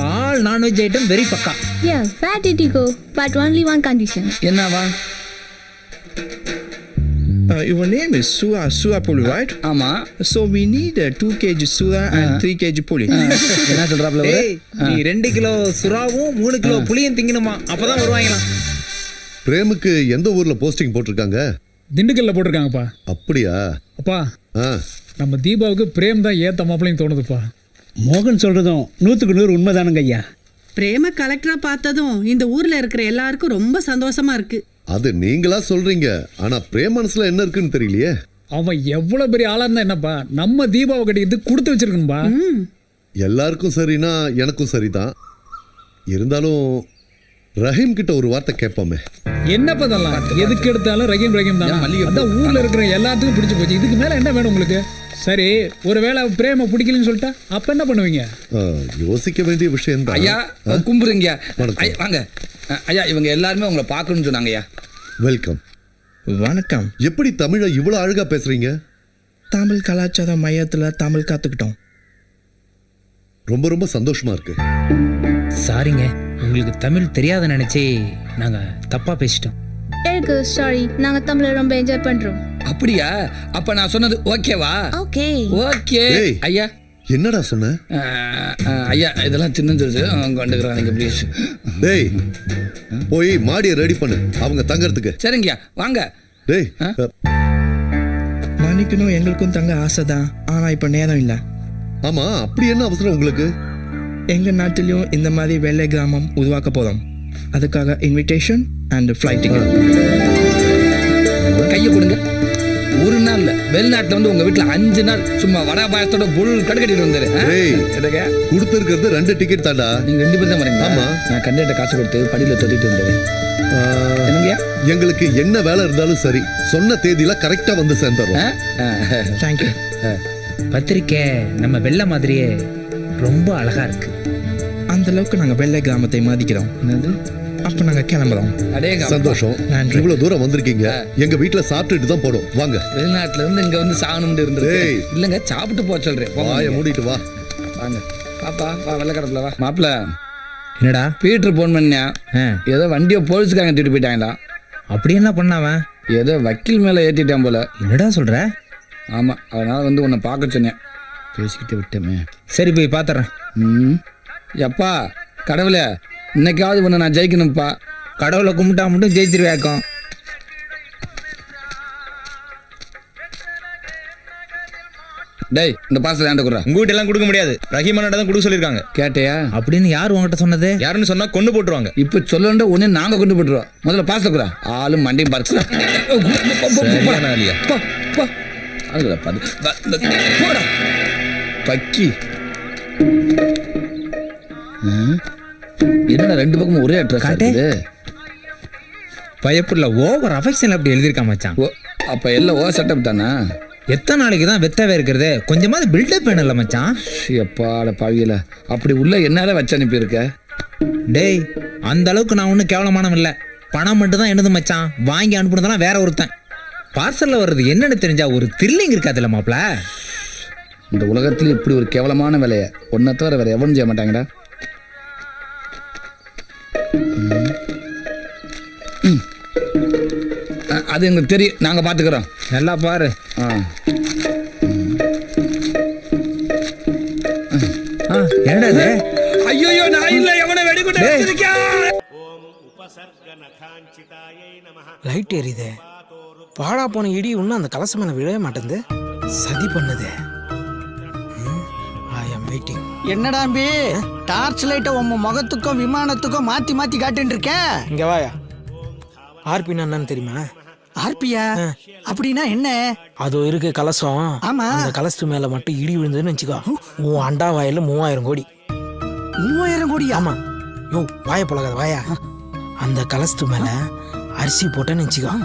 all non-veg item very பக்கா. Yeah, where did you go? But only one condition. என்னவா? Your name is Sura Puli, right? ஆமா. So we need 2 kg Sura and 3 kg Puli. என்ன சொல்றாப்ல? டேய், நீ 2 கிலோ சுறாவும் 3 கிலோ புளியும் திங்கணுமா? அப்பதான் வருவாங்களாம். பிரேமுக்கு எந்த ஊர்ல போஸ்டிங் போட்டிருக்காங்க? திண்டுக்கல்ல போட்டிருக்காங்கப்பா. அப்படியா? அப்பா ஆ. நம்ம தீபாவுக்கு பிரேம் தான் ஏத்த மாப்பிள்ளைன்னு தோணுதுப்பா. மோகன் சொல்றதும் 100க்கு 100 உண்மைதானுங்க ஐயா. பிரேம கலெக்டரா பார்த்ததும் இந்த ஊர்ல இருக்கிற எல்லாருக்கும் ரொம்ப சந்தோஷமா இருக்கு. அது நீங்களா சொல்றீங்க, ஆனா பிரேம் மனசுல என்ன இருக்குன்னு தெரியலையே. அவன் எவ்வளவு பெரிய ஆளா இருந்தா என்னப்பா, நம்ம தீபாவை கட்டிக்கிட்டு கொடுத்து வச்சிருக்கணும்பா. எல்லாருக்கும் சரினா எனக்கும் சரிதான். இருந்தாலும் ரஹீம் கிட்ட ஒரு வார்த்தை கேட்போமே. என்ன பண்ணலாம்? எதுக்கு எடுத்தாலும் ரஹீம் ரஹீம் தான். அதான் ஊர்ல இருக்கிற எல்லாத்துக்கும் பிடிச்சு போச்சு. இதுக்கு மேல என்ன வேணும் உங்களுக்கு? சரி, ஒருவேளை பிரேம பிடிக்கலன்னு சொல்லிட்டா அப்ப என்ன பண்ணுவீங்க? யோசிக்க வேண்டிய விஷயம் தான். ஐயா கும்பிடுங்க. வாங்க ஐயா, இவங்க எல்லாருமே உங்களை பார்க்கணும்னு சொன்னாங்க ஐயா. வெல்கம். வணக்கம். எப்படி தமிழை இவ்வளவு அழகா பேசுறீங்க? தமிழ் கலாச்சார மையத்துல தமிழ் கத்துக்கிட்டோம். ரொம்ப ரொம்ப சந்தோஷமா இருக்கு. சாரிங்க, உங்களுக்கு தமிழ் தெரியாத நினைச்சே நாங்க தப்பா பேசிட்டோம். எனக்கு சாரி, நாங்க தமிழை ரொம்ப என்ஜாய் பண்றோம். அப்படியா? அப்ப நான் சொன்னது ஓகேவா? ஓகே ஓகே ஐயா. என்னடா சொன்ன? ஐயா இதெல்லாம் தின்னுச்சு கொண்டுக்கிறாங்க ப்ளீஸ். டேய் போய் மாடியை ரெடி பண்ணு அவங்க தங்கறதுக்கு. சரிங்கய்யா வாங்க. டேய் மன்னிக்கணும், எங்களுக்கும் தங்க ஆசைதான். ஆனா இப்ப நேரம் இல்ல. ஆமா, அப்படி என்ன அவசரம் உங்களுக்கு? எங்க நாட்டிலையும் இந்த மாதிரி வெள்ளை கிராமம் உருவாக்க போறோம். அதுக்காக இன்விடேஷன் அண்ட் ஃப்ளைட் டிக்கெட். கையை கொடுங்க. ஒரு நாள் இல்ல, வெளிநாட்டுல வந்து உங்க வீட்டுல 5 நாள் சும்மா வடா பாயத்தோட புல் கடுக்கட்டிட்டு வந்தாரு. கொடுத்துருக்கிறது 2 டிக்கெட் தாண்டா. நீங்க 2 பேர் தான் வரீங்க. ஆமா, நான் கண்டிப்பா காசு கொடுத்து படியில தொட்டிட்டு வந்தாரு. எங்களுக்கு என்ன வேலை இருந்தாலும் சரி, சொன்ன தேதியில கரெக்டா வந்து சேர்ந்துறோம். தேங்க்யூ. பத்திரிக்கை நம்ம வெள்ளை மாதிரியே ரொம்ப அழகா இருக்கு. அந்த அளவுக்கு நாங்க வெள்ளை கிராமத்தை மதிக்கிறோம். அப்ப நாங்க கிளம்புறோம். சந்தோஷம். இவ்வளவு தூரம் வந்திருக்கீங்க. எங்க வீட்டுல சாப்பிட்டுட்டு தான் போடும். வாங்க. வெளிநாட்டுல இருந்து இங்க வந்து சாகணும்னு இருந்தது இல்லங்க, சாப்பிட்டு போக சொல்றேன். வாயை மூடிட்டு வா. வாங்க பாப்பா, வா வெள்ளக்கடப்புல வா. மாப்பிள்ள என்னடா? பீட்டர் போன் பண்ணியா? ஏதோ வண்டியை போலீஸ்காரங்க தூக்கிட்டு போயிட்டாங்களா? அப்படி என்ன பண்ணாவன்? ஏதோ வக்கீல் மேல ஏத்திட்டான் போல. என்னடா சொல்ற? ஆமா, அதனால வந்து உன்னை பார்க்க சொன்னேன். பேசிக்கிட்டு விட்டமே. சரி, போய் பாத்துறேன். எப்பா கடவுளே, இன்னைக்காவது உன்னை நான் ஜெயிக்கணும்ப்பா. கடவுளை கும்பிட்டா மட்டும் ஜெயிச்சிருவேக்கம். டேய், இந்த பாசல ஏன்ட குறா? உங்க வீட்டு எல்லாம் கொடுக்க முடியாது. ரஹீமனோட தான் கொடுக்க சொல்லிருக்காங்க. கேட்டியா? அப்படின்னு யார் உங்ககிட்ட சொன்னது? யாருன்னு சொன்னா கொண்டு போட்டுருவாங்க. இப்ப சொல்லண்ட உடனே நாங்க கொண்டு போட்டுருவோம். முதல்ல பாசல குறா. ஆளும் மண்டையும் பார்த்து பக்கி. என்னடா 2 பக்கமும் ஒரே அட்ரஸ் இருக்குது? பயப்புள்ள ஓவர் அஃபெக்ஷன் அப்படி எழுதியிருக்கா மச்சான். அப்ப எல்லாம் ஓ செட்டப் தானா? எத்தனை நாளைக்கு தான் வெத்தவே இருக்கிறது? கொஞ்சமாவது பில்டப் வேணும்ல மச்சான். எப்பாட பாவியில அப்படி உள்ள என்னால வச்சு அனுப்பியிருக்க? டேய், அந்த அளவுக்கு நான் ஒன்றும் கேவலமானம் இல்லை. பணம் மட்டும் தான் என்னது மச்சான். வாங்கி அனுப்புனதெல்லாம் வேற ஒருத்தன். பார்சல்ல வர்றது என்னன்னு தெரிஞ்சா ஒரு த்ரில்லிங் இருக்காதுல்ல மாப்ள? இந்த உலகத்துல இப்படி ஒரு கேவலமான வேலையை ஒன்ன தவிர வேற எவனும் செய்ய மாட்டாங்கடா. அது எங்களுக்கு தெரியும், நாங்க பாத்துக்கிறோம். நல்லா பாரு. என்னது? ஐயோ, நான் இல்ல, எவனை வெடிகுண்டு வச்சிருக்கா? லைட் எரியுதே. பாழா போன இடி இன்னும் அந்த கலசம் மேல விழவே மாட்டேங்குது. சதி பண்ணுது. ஐ அம் வெயிட்டிங். என்னடா அம்பி, டார்ச் லைட்டை உங்க முகத்துக்கும் விமானத்துக்கும் மாத்தி மாத்தி காட்டின்னு இருக்க? இங்க வாயா. ஆர்பின்னா என்னன்னு தெரியுமா? ஆர்பியா? அப்படின்னா என்ன? அது இருக்கு கலசம். ஆமா, அந்த கலசத்து மேல மட்டும் இடி விழுந்ததுன்னு வச்சுக்கோ, உன் அண்டா வாயில 3000 கோடி. 3000 கோடி? ஆமா. யோ, வாய போலகாத வாயா. அந்த கலசத்து மேல அரிசி போட்டேன்னு வச்சுக்கோ,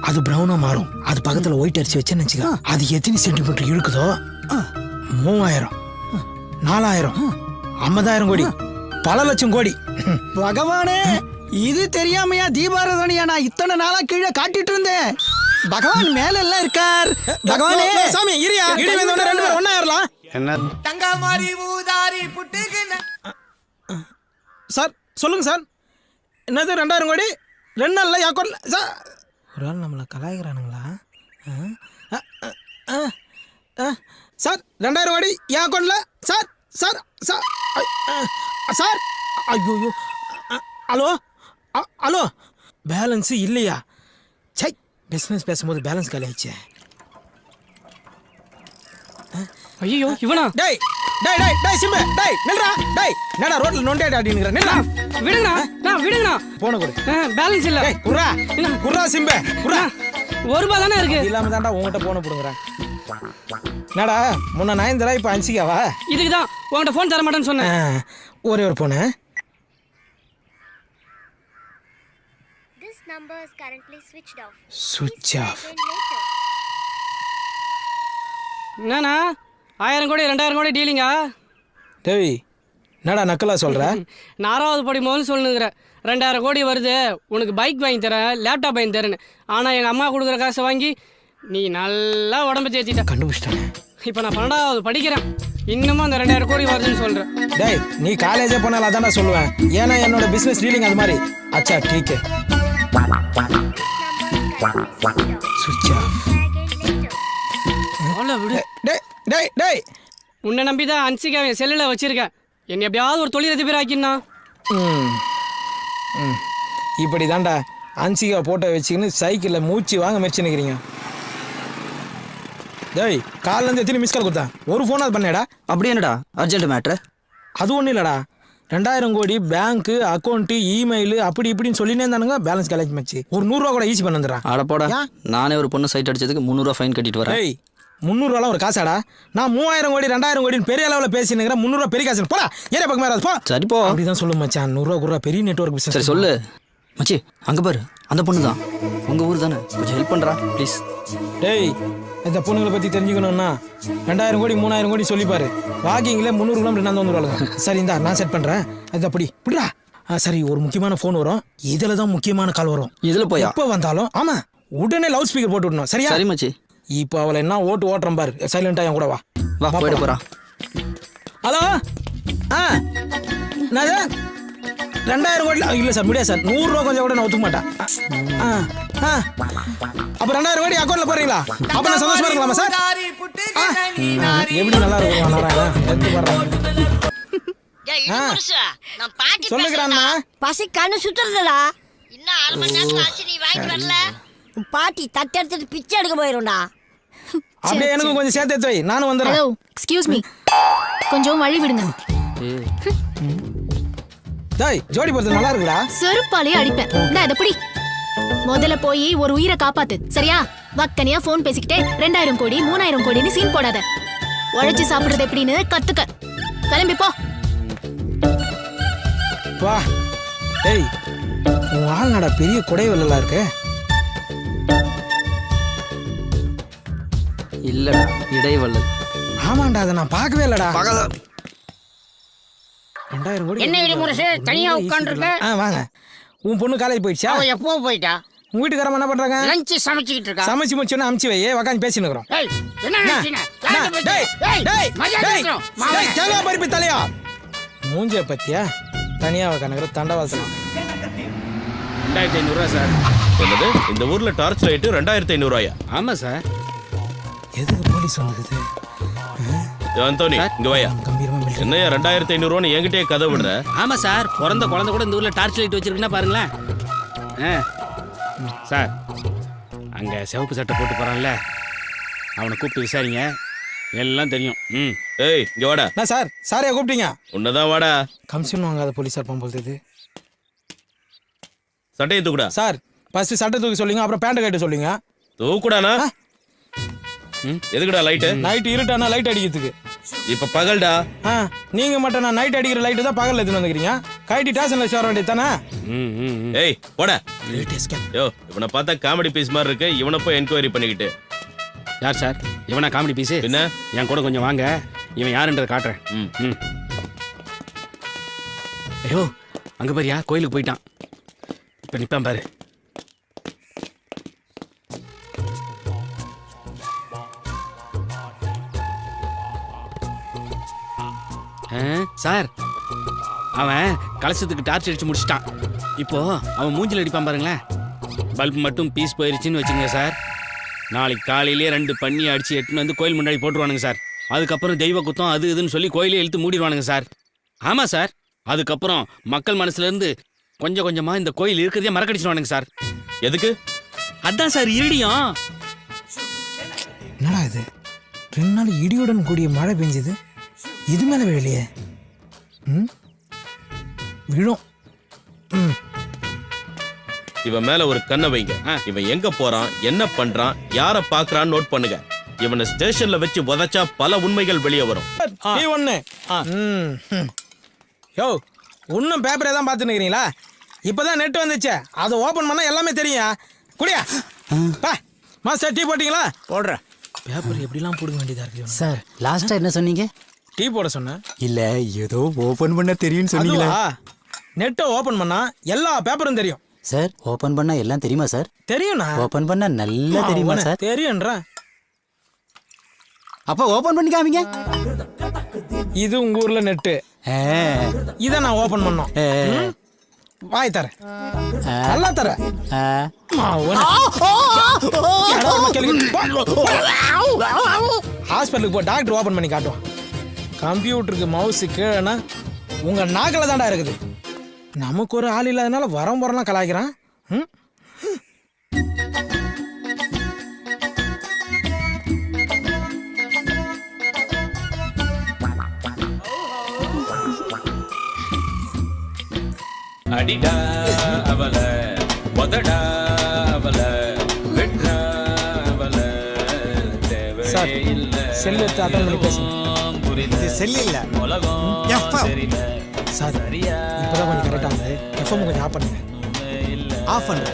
அது பிரவுனா மாறும். அது பக்கத்துல ஒயிட் அரிசி வச்சேன்னு வச்சுக்கோ, அது எத்தனை சென்டிமீட்டர் இழுக்குதோ 3000, 4000, 50,000 கோடி, பல லட்சம் கோடி. பகவானே, இது தெரியாமையா தீபாராதனையா நான் இத்தனை நாளா கீழே காட்டிட்டு இருந்தேன்? பகவான் மேல எல்லாம் இருக்கார். பகவானே சாமி இரியா, இடி வந்தவன 2 பேரும் ஒண்ணா ஏறலாம். என்ன தங்கமாரி ஊதாரி புட்டுக்குன. சார் சொல்லுங்க சார். என்னது 2000 கோடி 2 நாள்ல அக்கௌண்ட்ல? சார் ஒரு ஆள் நம்மளை கலாய்க்கிறானுங்களா? சார் 2000 கோடி என் அக்கௌண்ட்ல. சார் சார் சார் சார் ஐயோ. ஹலோ ஹலோ, பேலன்ஸ் இல்லையா? சை, பிஸ்னஸ் பேசும்போது பேலன்ஸ் காலி ஆயிடுச்சு. ஐயோ இவனா? டேய் டேய் டேய் டேய் சிம்பு, டேய் நில்றா. டேய் என்னடா ரோட்ல நொண்டேடா அப்படிங்கற? நில்றா. விடுங்கண்ணா, நான் விடுங்கண்ணா. போன கொடு. பேலன்ஸ் இல்ல. டேய் குர்ரா குர்ரா சிம்பு குர்ரா. 1 ரூபாய் தானே இருக்கு. இல்லாம தான்டா உன்கிட்ட போன புடுங்கறேன். என்னடா முன்ன 9 இப்ப 5 இதுக்கு தான் உன்கிட்ட போன் தர மாட்டேன்னு சொன்னேன். ஒரே ஒரு போன. சுவிட்ச் ஆஃப். என்னண்ணா 1000 கோடி 2000 கோடி டீலிங்கா? டேய் என்னடா நக்கலா சொல்ற? நான் 6வது படிக்கும்போது சொல்லுங்கிற 2000 கோடி வருது, உனக்கு பைக் வாங்கி தரேன், லேப்டாப் வாங்கி தரேன்னு. ஆனால் எங்கள் அம்மா கொடுக்குற காசை வாங்கி நீ நல்லா உடம்பு தேத்திட்ட. கண்டுபிடிச்சிட்டானே. இப்போ நான் 12வது படிக்கிறேன், இன்னமும் அந்த 2000 கோடி வருதுன்னு சொல்கிறேன். டேய் நீ காலேஜே போனாலும் அதான் நான் சொல்லுவேன். ஏன்னா என்னோட பிசினஸ் டீலிங் அது மாதிரி. அச்சா டீக்கே. சுவிட்ச் ஆஃப். அவ்வளோ விடு. டேய் டேய் டேய் உன்னை நம்பி தான் அன்சிகாவை செல்லில் வச்சிருக்கேன். என்னை எப்படியாவது ஒரு தொழிலதிபர் ஆக்கினா. இப்படி தாண்டா அன்சிகா போட்டோ வச்சுக்கின்னு சைக்கிளில் மூச்சு வாங்க முயற்சி நிற்கிறீங்க. டேய் காலிலேருந்து எத்தனை மிஸ் கால் கொடுத்தேன், ஒரு ஃபோன் அது பண்ணேடா. அப்படி என்னடா அர்ஜென்ட் மேட்ரு? அது ஒன்றும் இல்லைடா, 2000 கோடி பேங்க்கு அக்கௌண்ட்டு இமெயில் அப்படி இப்படின்னு சொல்லினே இருந்தானுங்க. பேலன்ஸ் காலேஜ் மச்சு ஒரு 100 ரூபா கூட ஈஸி பண்ண வந்துடுறான். அடப்போடா, நானே ஒரு பொண்ணு சைட் அடிச்சதுக்கு 300 ஃபைன் கட்டிட்டு வரேன். டேய் 300 ஒரு காசாடா? நான் 3000 கோடி 2000 கோடின்னு பெரிய அளவில் பேசினுக்கிறேன். 300 பெரிய காசு போடா, ஏரியா பக்கம் மேலே போ. சரி போ. அப்படிதான் சொல்லு மச்சான். 100 ரூபா பெரிய நெட்வொர்க் பிசினஸ். சரி சொல்லு மச்சி. அங்கே பாரு, அந்த பொண்ணு தான். உங்கள் ஊர் தானே, கொஞ்சம் ஹெல்ப் பண்ணுறா ப்ளீஸ். டேய் இந்த பொண்ணுங்களை பற்றி தெரிஞ்சுக்கணும்னா 2000 கோடி 3000 கோடி சொல்லிப்பாரு. வாக்கிங்கில் 300 கிலோமீட்டர் நான் வந்துடுவாங்க. சரி இந்தா நான் செட் பண்ணுறேன். அது அப்படி இப்படிடா. சரி ஒரு முக்கியமான ஃபோன் வரும், இதில் தான் முக்கியமான கால் வரும். இதில் போய் எப்போ வந்தாலும் ஆமாம் உடனே லவுட் ஸ்பீக்கர் போட்டு விடணும். சரியா? சரி மச்சி. இப்போ அவளை என்ன ஓட்டுறேன் பாரு. சைலண்டாக என் கூட வா. வா போயிட போகிறா. ஹலோ நான் 2000 கோடி இல்லை சார், முடியாது சார். 100 ரூபா கொஞ்சம் கூட நான் ஒத்துக்க மாட்டேன். அப்போ 2000 கோடி அக்கௌண்ட்ல போடுறீங்களா? அப்போ நான் சந்தோஷமா இருக்கலாமா சார்? எப்படி நல்லா இருக்கும் நாராயணன் எடுத்து பாடுறேன். சொல்லுகிறான்னா பசி கண்ணு சுத்துறதுடா. இன்னும் 1/2 மணி நேரத்துல ஆச்சு, நீ வாங்கிட்டு வரல. பாட்டி தட்டு எடுத்துட்டு பிச்சை எடுக்க போயிரும்டா. அப்படியே எனக்கும் கொஞ்சம் சேர்த்து எடுத்து வை, நானும் வந்துடுறேன். ஹலோ எக்ஸ்கியூஸ் மீ, கொஞ்சம் வழி விடுங்க. டேய் ஜோடி போறது நல்லா இருக்குடா. செருப்பாலே அடிப்பேன். நான் இதை பிடி. முதல்ல போய் ஒரு உயிரை காப்பாத்து, சரியா? வக்கனியா போன் பேசிக்கிட்டே 2000 கோடி 3000 கோடின்னு சீன் போடாத. உழைச்சு சாப்பிடுறது எப்படின்னு கத்துக்க. கிளம்பி போ. வா. டேய் உன் ஆள் நடா பெரிய குடைவெல்லாம் இருக்கு. இல்லடா இடைவள்ளல். ஆமாண்டா, அதை நான் பார்க்கவே இல்லடா. 2000 கோடி என்ன இடிமுரசு தனியா உட்கார்ந்துருக்க? வாங்க. உன் பொண்ணு காலேஜ் போயிடுச்சா? அவ எப்போ போயிட்டா? உங்க வீட்டுக்காரமா என்ன பண்றாங்க? லஞ்ச் சமைச்சிட்டு இருக்கா. சமைச்சு முடிச்சோன்னா அமுச்சு வை, உட்காந்து பேசிட்டு இருக்கிறோம். ஏய் என்ன நினைச்சீங்க? டேய் டேய் மரியாதை டேய் இருக்கணும். டேய் கேளா பரிப்பு தலையா மூஞ்சிய பத்தியா தனியா உட்காந்துக்கிற தண்டவாசனம். 2500 ரூபா சார். என்னது இந்த ஊர்ல டார்ச் லைட் 2500 ரூபாயா? ஆமாம் சார். எதுக்கு போலீஸ் வந்துக்குது? அந்தோனி இங்க வாயா. என்னையா 2500 ரூபான்னு என்கிட்டயே கதை விடுற? ஆமாம் சார், பிறந்த குழந்தை கூட இந்த ஊரில் டார்ச் லைட் வச்சிருக்குன்னா பாருங்களேன். சார் அங்கே சிவப்பு சட்டை போட்டு போகிறான்ல, அவனை கூப்பிட்டு விசாரிங்க, எல்லாம் தெரியும். ஏய் இங்க வாடா. நான் சார் சாரையா கூப்பிட்டீங்க? உன்னதான் வாடா. கமிஷன் வாங்காத போலீஸார் போகும்போது சட்டையை தூக்குடா. சார் ஃபர்ஸ்ட் சட்டை தூக்கி சொல்லுங்க, அப்புறம் பேண்ட் கட்ட சொல்லுங்க. தூக்குடானா? எதுக்குடா லைட்டு? நைட் இருட்டானா லைட் அடிக்கிறதுக்கு. இப்ப பகல்டா. நீங்க மட்டும் நான் நைட் அடிக்கிற லைட்டு தான் பகல்ல எடுத்துட்டு வந்துக்கிறீங்க. கைட்டி ஸ்டேஷன்ல சேர வேண்டியது தானே? ஏய் போடா. யோ இவனை பார்த்தா காமெடி பீஸ் மாதிரி இருக்கு, இவனை போய் என்கொயரி பண்ணிக்கிட்டு. யார் சார் இவனா காமெடி பீஸு? என்ன என் கூட கொஞ்சம் வாங்க, இவன் யாருன்றதை காட்டுறேன். ஐயோ அங்கே பாரியா, கோயிலுக்கு போயிட்டான். இப்போ நிற்பான் பாரு. சார் அவன் கலசத்துக்கு டார்ச் அடிச்சு முடிச்சிட்டான். இப்போ அவன் மூஞ்சில் அடிப்பான் பாருங்களேன். பல்ப் மட்டும் பீஸ் போயிருச்சுன்னு வச்சுங்க சார், நாளைக்கு காலையிலே 2 பண்ணி அடிச்சு எட்டுன்னு வந்து கோயில் முன்னாடி போட்டுருவானுங்க சார். அதுக்கப்புறம் தெய்வ குத்தம் அது இதுன்னு சொல்லி கோயிலே இழுத்து மூடிடுவானுங்க சார். ஆமாம் சார், அதுக்கப்புறம் மக்கள் மனசுலேருந்து கொஞ்சம் கொஞ்சமாக இந்த கோயில் இருக்கிறதே மறக்கடிச்சிடுவானுங்க சார். எதுக்கு? அதான் சார் இருடியும். என்னடா இது 2 நாள் இடியுடன் கூடிய மழை பெஞ்சது, இது மேலே விழலையே. விழும். இவன் மேல ஒரு கண்ணை வைங்க. இவன் எங்க போறான், என்ன பண்றான், யார பாக்குறான்னு நோட் பண்ணுங்க. இவனை ஸ்டேஷன்ல வச்சு உதைச்சா பல உண்மைகள் வெளியே வரும். யோ இன்னும் பேப்பரே தான் பார்த்துன்னு இருக்கிறீங்களா? இப்பதான் நெட் வந்துச்சு, அதை ஓபன் பண்ணா எல்லாமே தெரியும். குடியா பா. மாஸ்டர் டீ போட்டீங்களா? போடுறேன். பேப்பர் எப்படிலாம் போடுங்க வேண்டியதா இருக்கு சார் லாஸ்டா என்ன சொன்னீங்க? டீ போட சொன்னேன். இல்ல ஏதோ ஓபன் பண்ண தெரியும்னு சொன்னீங்களா? நெட்டை ஓபன் பண்ணா எல்லா பேப்பரும் தெரியும். சார் ஓபன் பண்ணா எல்லாம் தெரியுமா சார்? தெரியும்ண்ணா. ஓபன் பண்ணா நல்லா தெரியுமா சார்? தெரியும்ன்றா. அப்ப ஓபன் பண்ணி காமிங்க. இது உங்க ஊர்ல நெட்டு. இத நான் ஓபன் பண்ணோம். வாய் தர நல்லா தர. ஹாஸ்பிட்டலுக்கு போ, டாக்டர் ஓபன் பண்ணி காட்டுவோம். கம்ப்யூட்டருக்கு மவுஸ் கீழேனா உங்க நாக்கில தான்டா இருக்குது. நமக்கு ஒரு ஆள் இல்லாதனால வரம் வரலாம் கலாய்க்கிறான். அடிடா அவல உதடா அவல வெட்றா அவல சார் செல்லு எடுத்து அட்டன் பண்ணி பேசுங்க. இது செல் இல்ல எஃப்எம். சார் இப்போதான் கொஞ்சம் கரெக்டாக இருந்தது. எஃப்எம் கொஞ்சம் ஆஃப் பண்ணுங்க. ஆஃப் பண்ணு.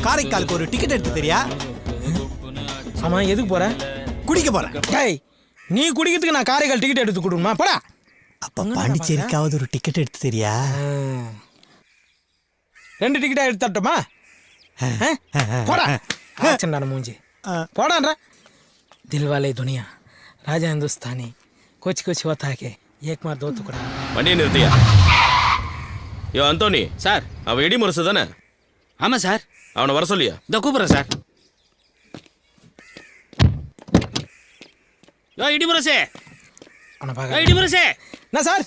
காரைக்காலுக்கு ஒரு டிக்கெட் எடுத்து தெரியா? ஆமா, எதுக்கு போற? குடிக்க போறேன். டேய், நீ குடிக்கிறதுக்கு நான் காரைக்கால் டிக்கெட் எடுத்து கொடுமா? போடா. அப்ப பாண்டிச்சேரிக்காவது ஒரு டிக்கெட் எடுத்து தெரியா? 2 டிக்கெட்டா எடுத்து தரட்டுமா? போடா. ஆச்சண்டான மூஞ்சி போடான்ற. தில்வாலே துனியா ராஜா हिंदुस्तानी कोच कोच होता है एक मार दो टुकड़ा. வண்டியை நிறுத்தியா? யோ அந்தோனி சார். அவன் இடி முரசு தானே? ஆமாம் சார். அவனை வர சொல்லியா? இந்த கூப்பிட்றேன் சார். யோ இடிமுரசே, இடிமுரசே. என்ன சார்?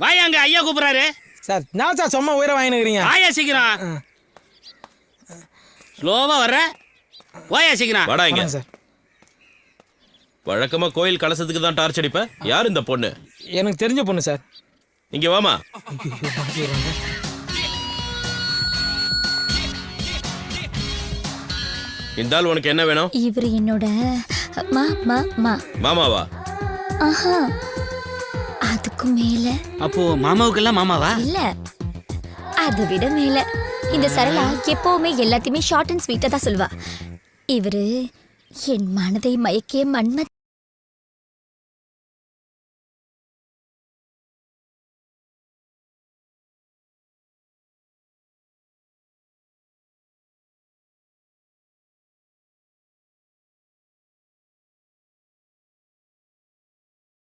வாயாங்க, ஐயா கூப்பிட்றாரு சார். நான் சார் சும்மா உயிரை வாங்கினுக்கிறீங்க. வாயா சீக்கிரம். ஸ்லோவா வர்ற, வாயா சீக்கிரம். வாடா இங்க. சார் வழக்கமா கோயில் கலசத்துக்கு தான் டார்ச் அடிப்ப. யார் இந்த பொண்ணு? எனக்கு தெரிஞ்ச பொண்ணு சார். இங்க வாமா. இந்த ஆள் உனக்கு என்ன வேணும்? இவர் என்னோட மாமாவா? ஆஹா, அதுக்கு மேல. அப்போ மாமாவுக்கெல்லாம் மாமாவா? இல்ல, அதை விட மேல. இந்த சரளா எப்பவுமே எல்லாத்தையுமே ஷார்ட் அண்ட் ஸ்வீட்டா தான் சொல்வா. இவரு என் மனதை மயக்கிய மன்மத்.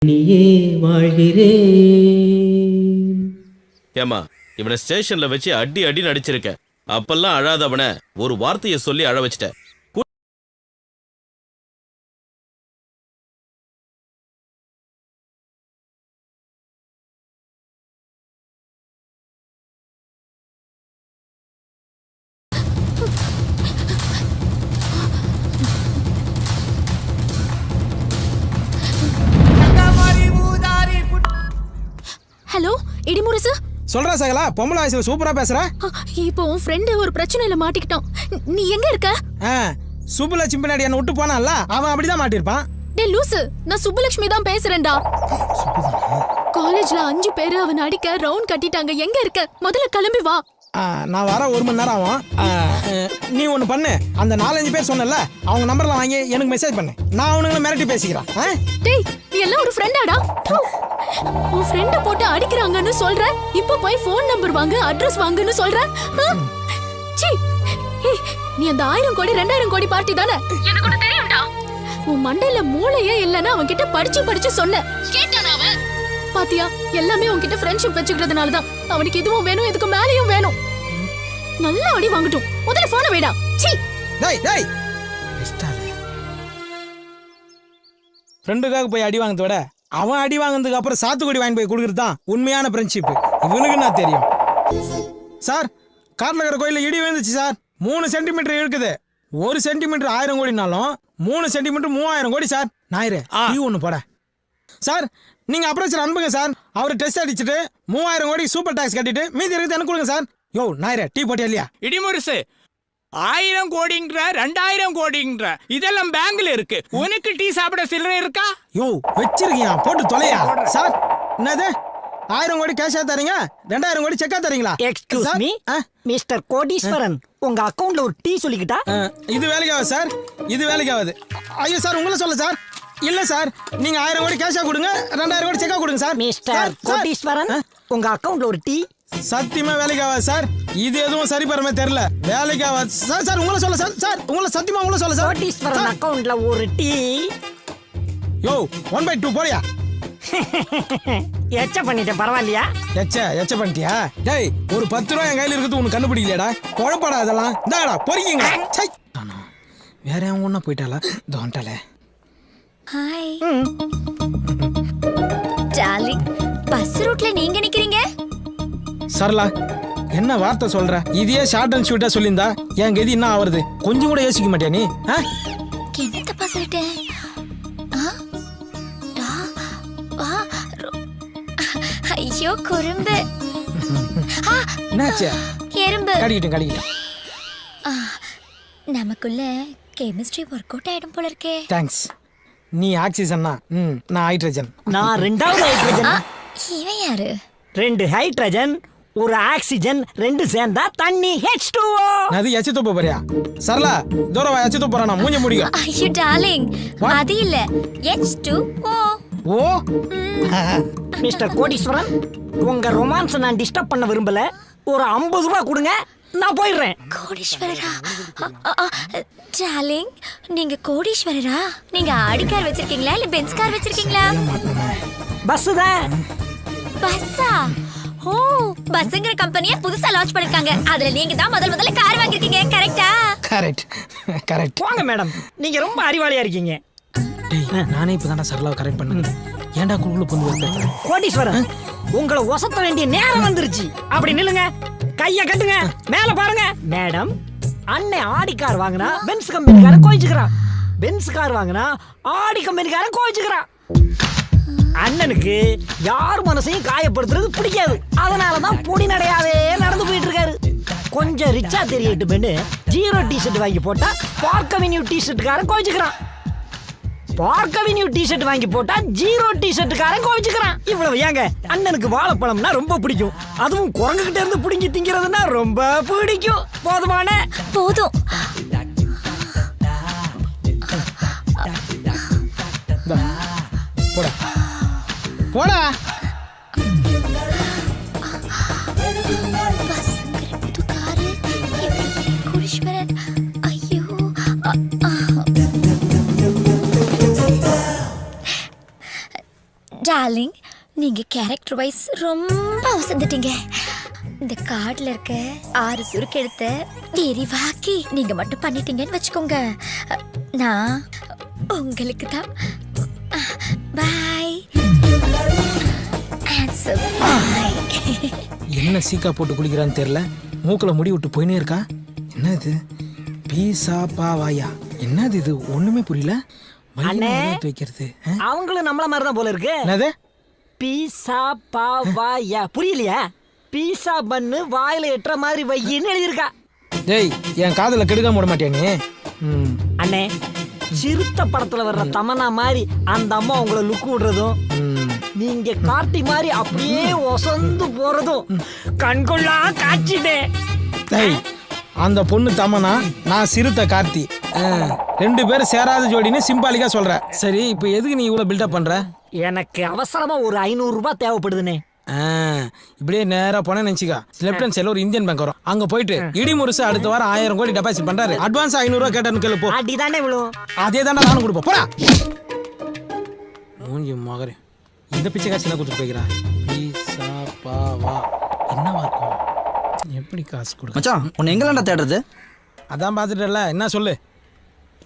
நீயே வாழ்கிறே. ஏமா, இவனை ஸ்டேஷன்ல வச்சு அடி அடி நடிச்சிருக்க. அப்பெல்லாம் அழாதவன ஒரு வார்த்தையை சொல்லி அழ வச்சிட்ட. ஹலோ இடிமுரசு. சொல்றா சகலா, பொம்பளை வயசுல சூப்பரா பேசுற. இப்போ உன் ஃப்ரெண்டு ஒரு பிரச்சனையில மாட்டிக்கிட்டான். நீ எங்க இருக்க? சுப்புலட்சுமி பின்னாடி என்ன விட்டு போனான்ல, அவன் அப்படிதான் மாட்டிருப்பான். டே லூசு, நான் சுப்புலட்சுமி தான் பேசுறேன்டா. காலேஜ்ல 5 பேரு அவன் அடிக்க ரவுண்ட் கட்டிட்டாங்க. எங்க இருக்க? முதல்ல கிளம்பி வா. நான் வர 1 மணி நேரம் ஆகும். நீ ஒண்ணு பண்ணு, அந்த 4-5 பேர் சொன்னல, அவங்க நம்பர்லாம் வாங்கி எனக்கு மெசேஜ் பண்ணு. நான் அவனுங்களை மிரட்டி பேசிக்கிறேன். டேய், நீ எல்லாம் ஒரு ஃப்ரெண்டாடா? உன் ஃப்ரெண்ட போட்டு அடிக்கிறாங்கன்னு சொல்ற, இப்போ போய் ஃபோன் நம்பர் வாங்க, அட்ரஸ் வாங்குன்னு சொல்ற. சீ, நீ அந்த 1000 கோடி 2000 கோடி பார்ட்டி தானே? எனக்கு ஒண்ணு தெரியும்டா. உன் மண்டையில மூளையே இல்லைன்னா அவன் கிட்ட படிச்சு சொன்ன கேட்டானா அவன்? பாத்தியா, எல்லாமே உன்கிட்ட ஃப்ரெண்ட்ஷிப் வச்சுக்கிறதுனால தான். அவனுக்கு இதுவும் வேணும், இதுக்கு மேலேயும் வேணும். நல்லா அடி வாங்கட்டும். முதல்ல போனை வைடா. சீ. டேய் டேய், ஃப்ரெண்டுக்காக போய் அடி வாங்குறத விட அவன் அடி வாங்கினதுக்கு அப்புறம் சாத்துக்குடி வாங்கி போய் கொடுக்கறது தான் உண்மையான ஃப்ரெண்ட்ஷிப். இவனுக்கு நான் தெரியும். சார், காட்டில் இருக்கிற கோயிலில் இடி விழுந்துச்சு சார். 3 சென்டிமீட்டர் இருக்குது. 1 சென்டிமீட்டர் 1000 கோடினாலும் 3 சென்டிமீட்டர் 3000 கோடி சார். ஞாயிறு நீ ஒன்று போட சார். நீங்க அப்ரோச்சர் அனுப்புங்க சார். அவர் டெஸ்ட் அடிச்சுட்டு 3000 கோடி சூப்பர் டாக்ஸ் கட்டிட்டு மீதி இருக்குது எனக்கு கொடுங்க சார். யோ ஞாயிறு டீ போட்டியா இல்லையா? இடிமுரசு, 1000 கோடின்ற 2000 கோடின்ற இதெல்லாம் பேங்க்ல இருக்கு. உனக்கு டீ சாப்பிட சில்லறை இருக்கா? யோ வச்சிருக்கியா, போட்டு தொலையா சார். என்னது 1000 கோடி கேஷா தரீங்க, 2000 கோடி செக்கா தரீங்களா? எக்ஸ்கியூஸ் மீ மிஸ்டர் கோடீஸ்வரன், உங்க அக்கவுண்ட்ல ஒரு டீ சொல்லிக்கிட்டா? இது வேலைக்கு ஆகுது சார், இது வேலைக்கு ஆகுது. ஐயோ சார், உங்களை சொல்ல சார். இல்ல சார், நீங்க 1000 கோடி கேஷா கொடுங்க, 2000 கோடி செக்கா கொடுங்க சார். மிஸ்டர் கோடீஸ்வரன், உங்க அக்கவுண்ட்ல ஒரு டீ. சத்தியமா வேலைக்கு ஆகாது சார். இது எதுவும் சரி பரமே தெரியல, வேலைக்கு ஆகாது சார். சார் உங்களை சொல்ல சார். சார் உங்களை சத்தியமா உங்களை சொல்ல சார். கோடீஸ்வரன் அக்கவுண்ட்ல ஒரு டீ. யோ 1/2 போறியா? எச்ச பண்ணிட்டேன், பரவாயில்லையா? எச்ச பண்ணிட்டியா? டேய், ஒரு 10 ரூபா என் கையில இருக்குது, உனக்கு கண்டுபிடிக்கலையாடா? குழப்படா இதெல்லாம். இந்தாடா பொறிக்கிங்க. வேற எவன் ஒண்ணா போயிட்டாளா? தோண்டால. ஹாய் டார்லிங், பஸ் ரூட்ல நீங்க நிக்கிறீங்க? சரலா, என்ன வார்த்தை சொல்ற? இதையே ஷார்ட் அண்ட் ஸ்வீட்டா சொல்லியிருந்தா என் கதி என்ன ஆவறது? கொஞ்சம் கூட யோசிக்க மாட்டியா நீ? என்ன தப்பா சொல்லிட்டேன்? ஐயோ குறும்பு. என்னாச்சு? எறும்பு. கடிக்கிட்டேன். நமக்குள்ள கெமிஸ்ட்ரி ஒர்க் அவுட் ஆயிடும் போல இருக்கே. தேங்க்ஸ். நீ ஆக்சிஜன்னா, நான் ஹைட்ரஜன். நான் ரெண்டாவது ஹைட்ரஜன். இவன் யாரு? 2 ஹைட்ரஜன், ஒரு ஆக்சிஜன், 2 சேர்ந்தா தண்ணி H2O. அது எச்ச தூப்ப போறியா? சரலா, தூரம் வா, எச்ச தூப்பறா, நான் மூஞ்ச முடியும். ஐயோ டார்லிங், அது இல்ல, H2O. ஓ மிஸ்டர் கோடீஸ்வரன், உங்க ரொமான்ஸ் நான் டிஸ்டர்ப் பண்ண விரும்பல. ஒரு 50 ரூபாய் கொடுங்க, நான் போயிடுறேன். கோடீஸ்வரரா? டார்லிங், நீங்க கோடீஸ்வரரா? நீங்க ஆடி கார் வச்சிருக்கீங்களா இல்ல பென்ஸ் கார் வச்சிருக்கீங்களா? பஸ் தான். பஸ்ஸா? ஓ, பஸ்ங்கிற கம்பெனியை புதுசா லான்ச் பண்ணிருக்காங்க. அதுல நீங்க தான் முதல்ல கார் வாங்கிருக்கீங்க, கரெக்ட்டா? கரெக்ட். வாங்க மேடம், நீங்க ரொம்ப அறிவாளியா இருக்கீங்க. டேய், நானே இப்பதான்டா சரலாவை கரெக்ட் பண்ணேன். ஏன்டா குழுக்குள்ள பொந்து வைக்கிறேன்? கோடீஸ்வரன், உங்களை ஒசத்த வேண்டிய நேரம் வந்துருச்சு. அப்படி நில்லுங்க, கைய கட்டுங்க, மேல பாருங்க. மேடம், அண்ணன் ஆடி கார் வாங்கினா பென்ஸ் கம்பெனிக்காரன் கோயிச்சுக்கிறான், பென்ஸ் கார் வாங்கினா ஆடி கம்பெனிக்காரன் கோயிச்சுக்கிறான். அண்ணனுக்கு யார் மனசையும் காயப்படுத்துறது பிடிக்காது, அதனாலதான் பொடி நடையாவே நடந்து போயிட்டு இருக்காரு. கொஞ்சம் ரிச்சா தெரியட்டுமென்னு 0 டிஷர்ட் வாங்கி போட்டா பார்க் அவென்யூ டிஷர்ட்டுக்காரன் கோயிச்சுக்கிறான், பார்க் அவென்யூ டிஷர்ட் வாங்கி போட்டா 0 டிஷர்ட்டுக்காரன் கோவிச்சுக்கிறான். இவ்வளவு ஏங்க, அண்ணனுக்கு வாழைப்பழம்னா ரொம்ப பிடிக்கும், அதுவும் குரங்குகிட்ட இருந்து பிடிங்கி திங்கிறதுனா ரொம்ப பிடிக்கும். போதுமான? போதும். போடா போடா. பஸ்ங்கிற புது காரு, கோடீஸ்வரன். ஐயோ டார்லிங், நீங்க கேரக்டர் வைஸ் ரொம்ப அவசந்துட்டீங்க. இந்த கார்டுல இருக்க 6 சுருக்கெழுத்த விரிவாக்கி நீங்க மட்டும் பண்ணிட்டீங்கன்னு வச்சுக்கோங்க, நான் உங்களுக்கு தான். பாய். என்ன சீக்கா போட்டு குளிக்கிறான்னு தெரியல, மூக்குல முடி விட்டு போயினே இருக்கா. என்ன இது? பீசா பாவாயா? என்னது இது? ஒண்ணுமே புரியல. அண்ணே, வைக்கிறது அவங்களும் நம்மள மாதிரி தான் போல இருக்கு. என்னது? பீசா பாவாயா புரியலையா? பீசா பண்ணு வாயில எட்டுற மாதிரி வையின்னு எழுதியிருக்கா. டேய், என் காதல கெடுக்க விட மாட்டியா நீ? அண்ணே, சிறுத்த படத்துல வர்ற தமன்னா மாதிரி அந்த அம்மா உங்களை லுக் விடுறதும், நீங்க கார்த்தி மாதிரி அப்படியே ஒசந்து போறதும் கண்கொள்ளா காட்சிட்டே. டேய், அந்த பொண்ணு தமனா, நான் சிறுத்தை கார்த்தி, 2 பேரும் சேராத ஜோடின்னு சிம்பாலிக்கா சொல்ற. சரி, இப்போ எதுக்கு நீ இவ்வளவு பில்டப் பண்ற? எனக்கு அவசரமா ஒரு 500 ரூபாய் தேவைப்படுதுனே. இப்படியே நேரா போன நினைச்சுக்கா, லெஃப்ட் ஹேண்ட் சைடுல ஒரு இந்தியன் பேங்க் வரும், அங்க போயிட்டு இடி முருசு அடுத்த வாரம் 1000 கோடி டெபாசிட் பண்றாரு, அட்வான்ஸ் 500 ரூபாய் கேட்டான்னு கேளு போ. அடிதானே விழும். அதே தானே நானும் கொடுப்போம். போடா மூஞ்சி மகரே, இந்த பிச்சை காசு என்ன கொடுத்து போய்க்கிறா? பீசா பாவா என்னவா இருக்கும்? எப்படி காசு கொடு மச்சான்? உன்னை எங்கெல்லாம்டா தேடுறது? அதான் பார்த்துட்டல, என்ன சொல்லு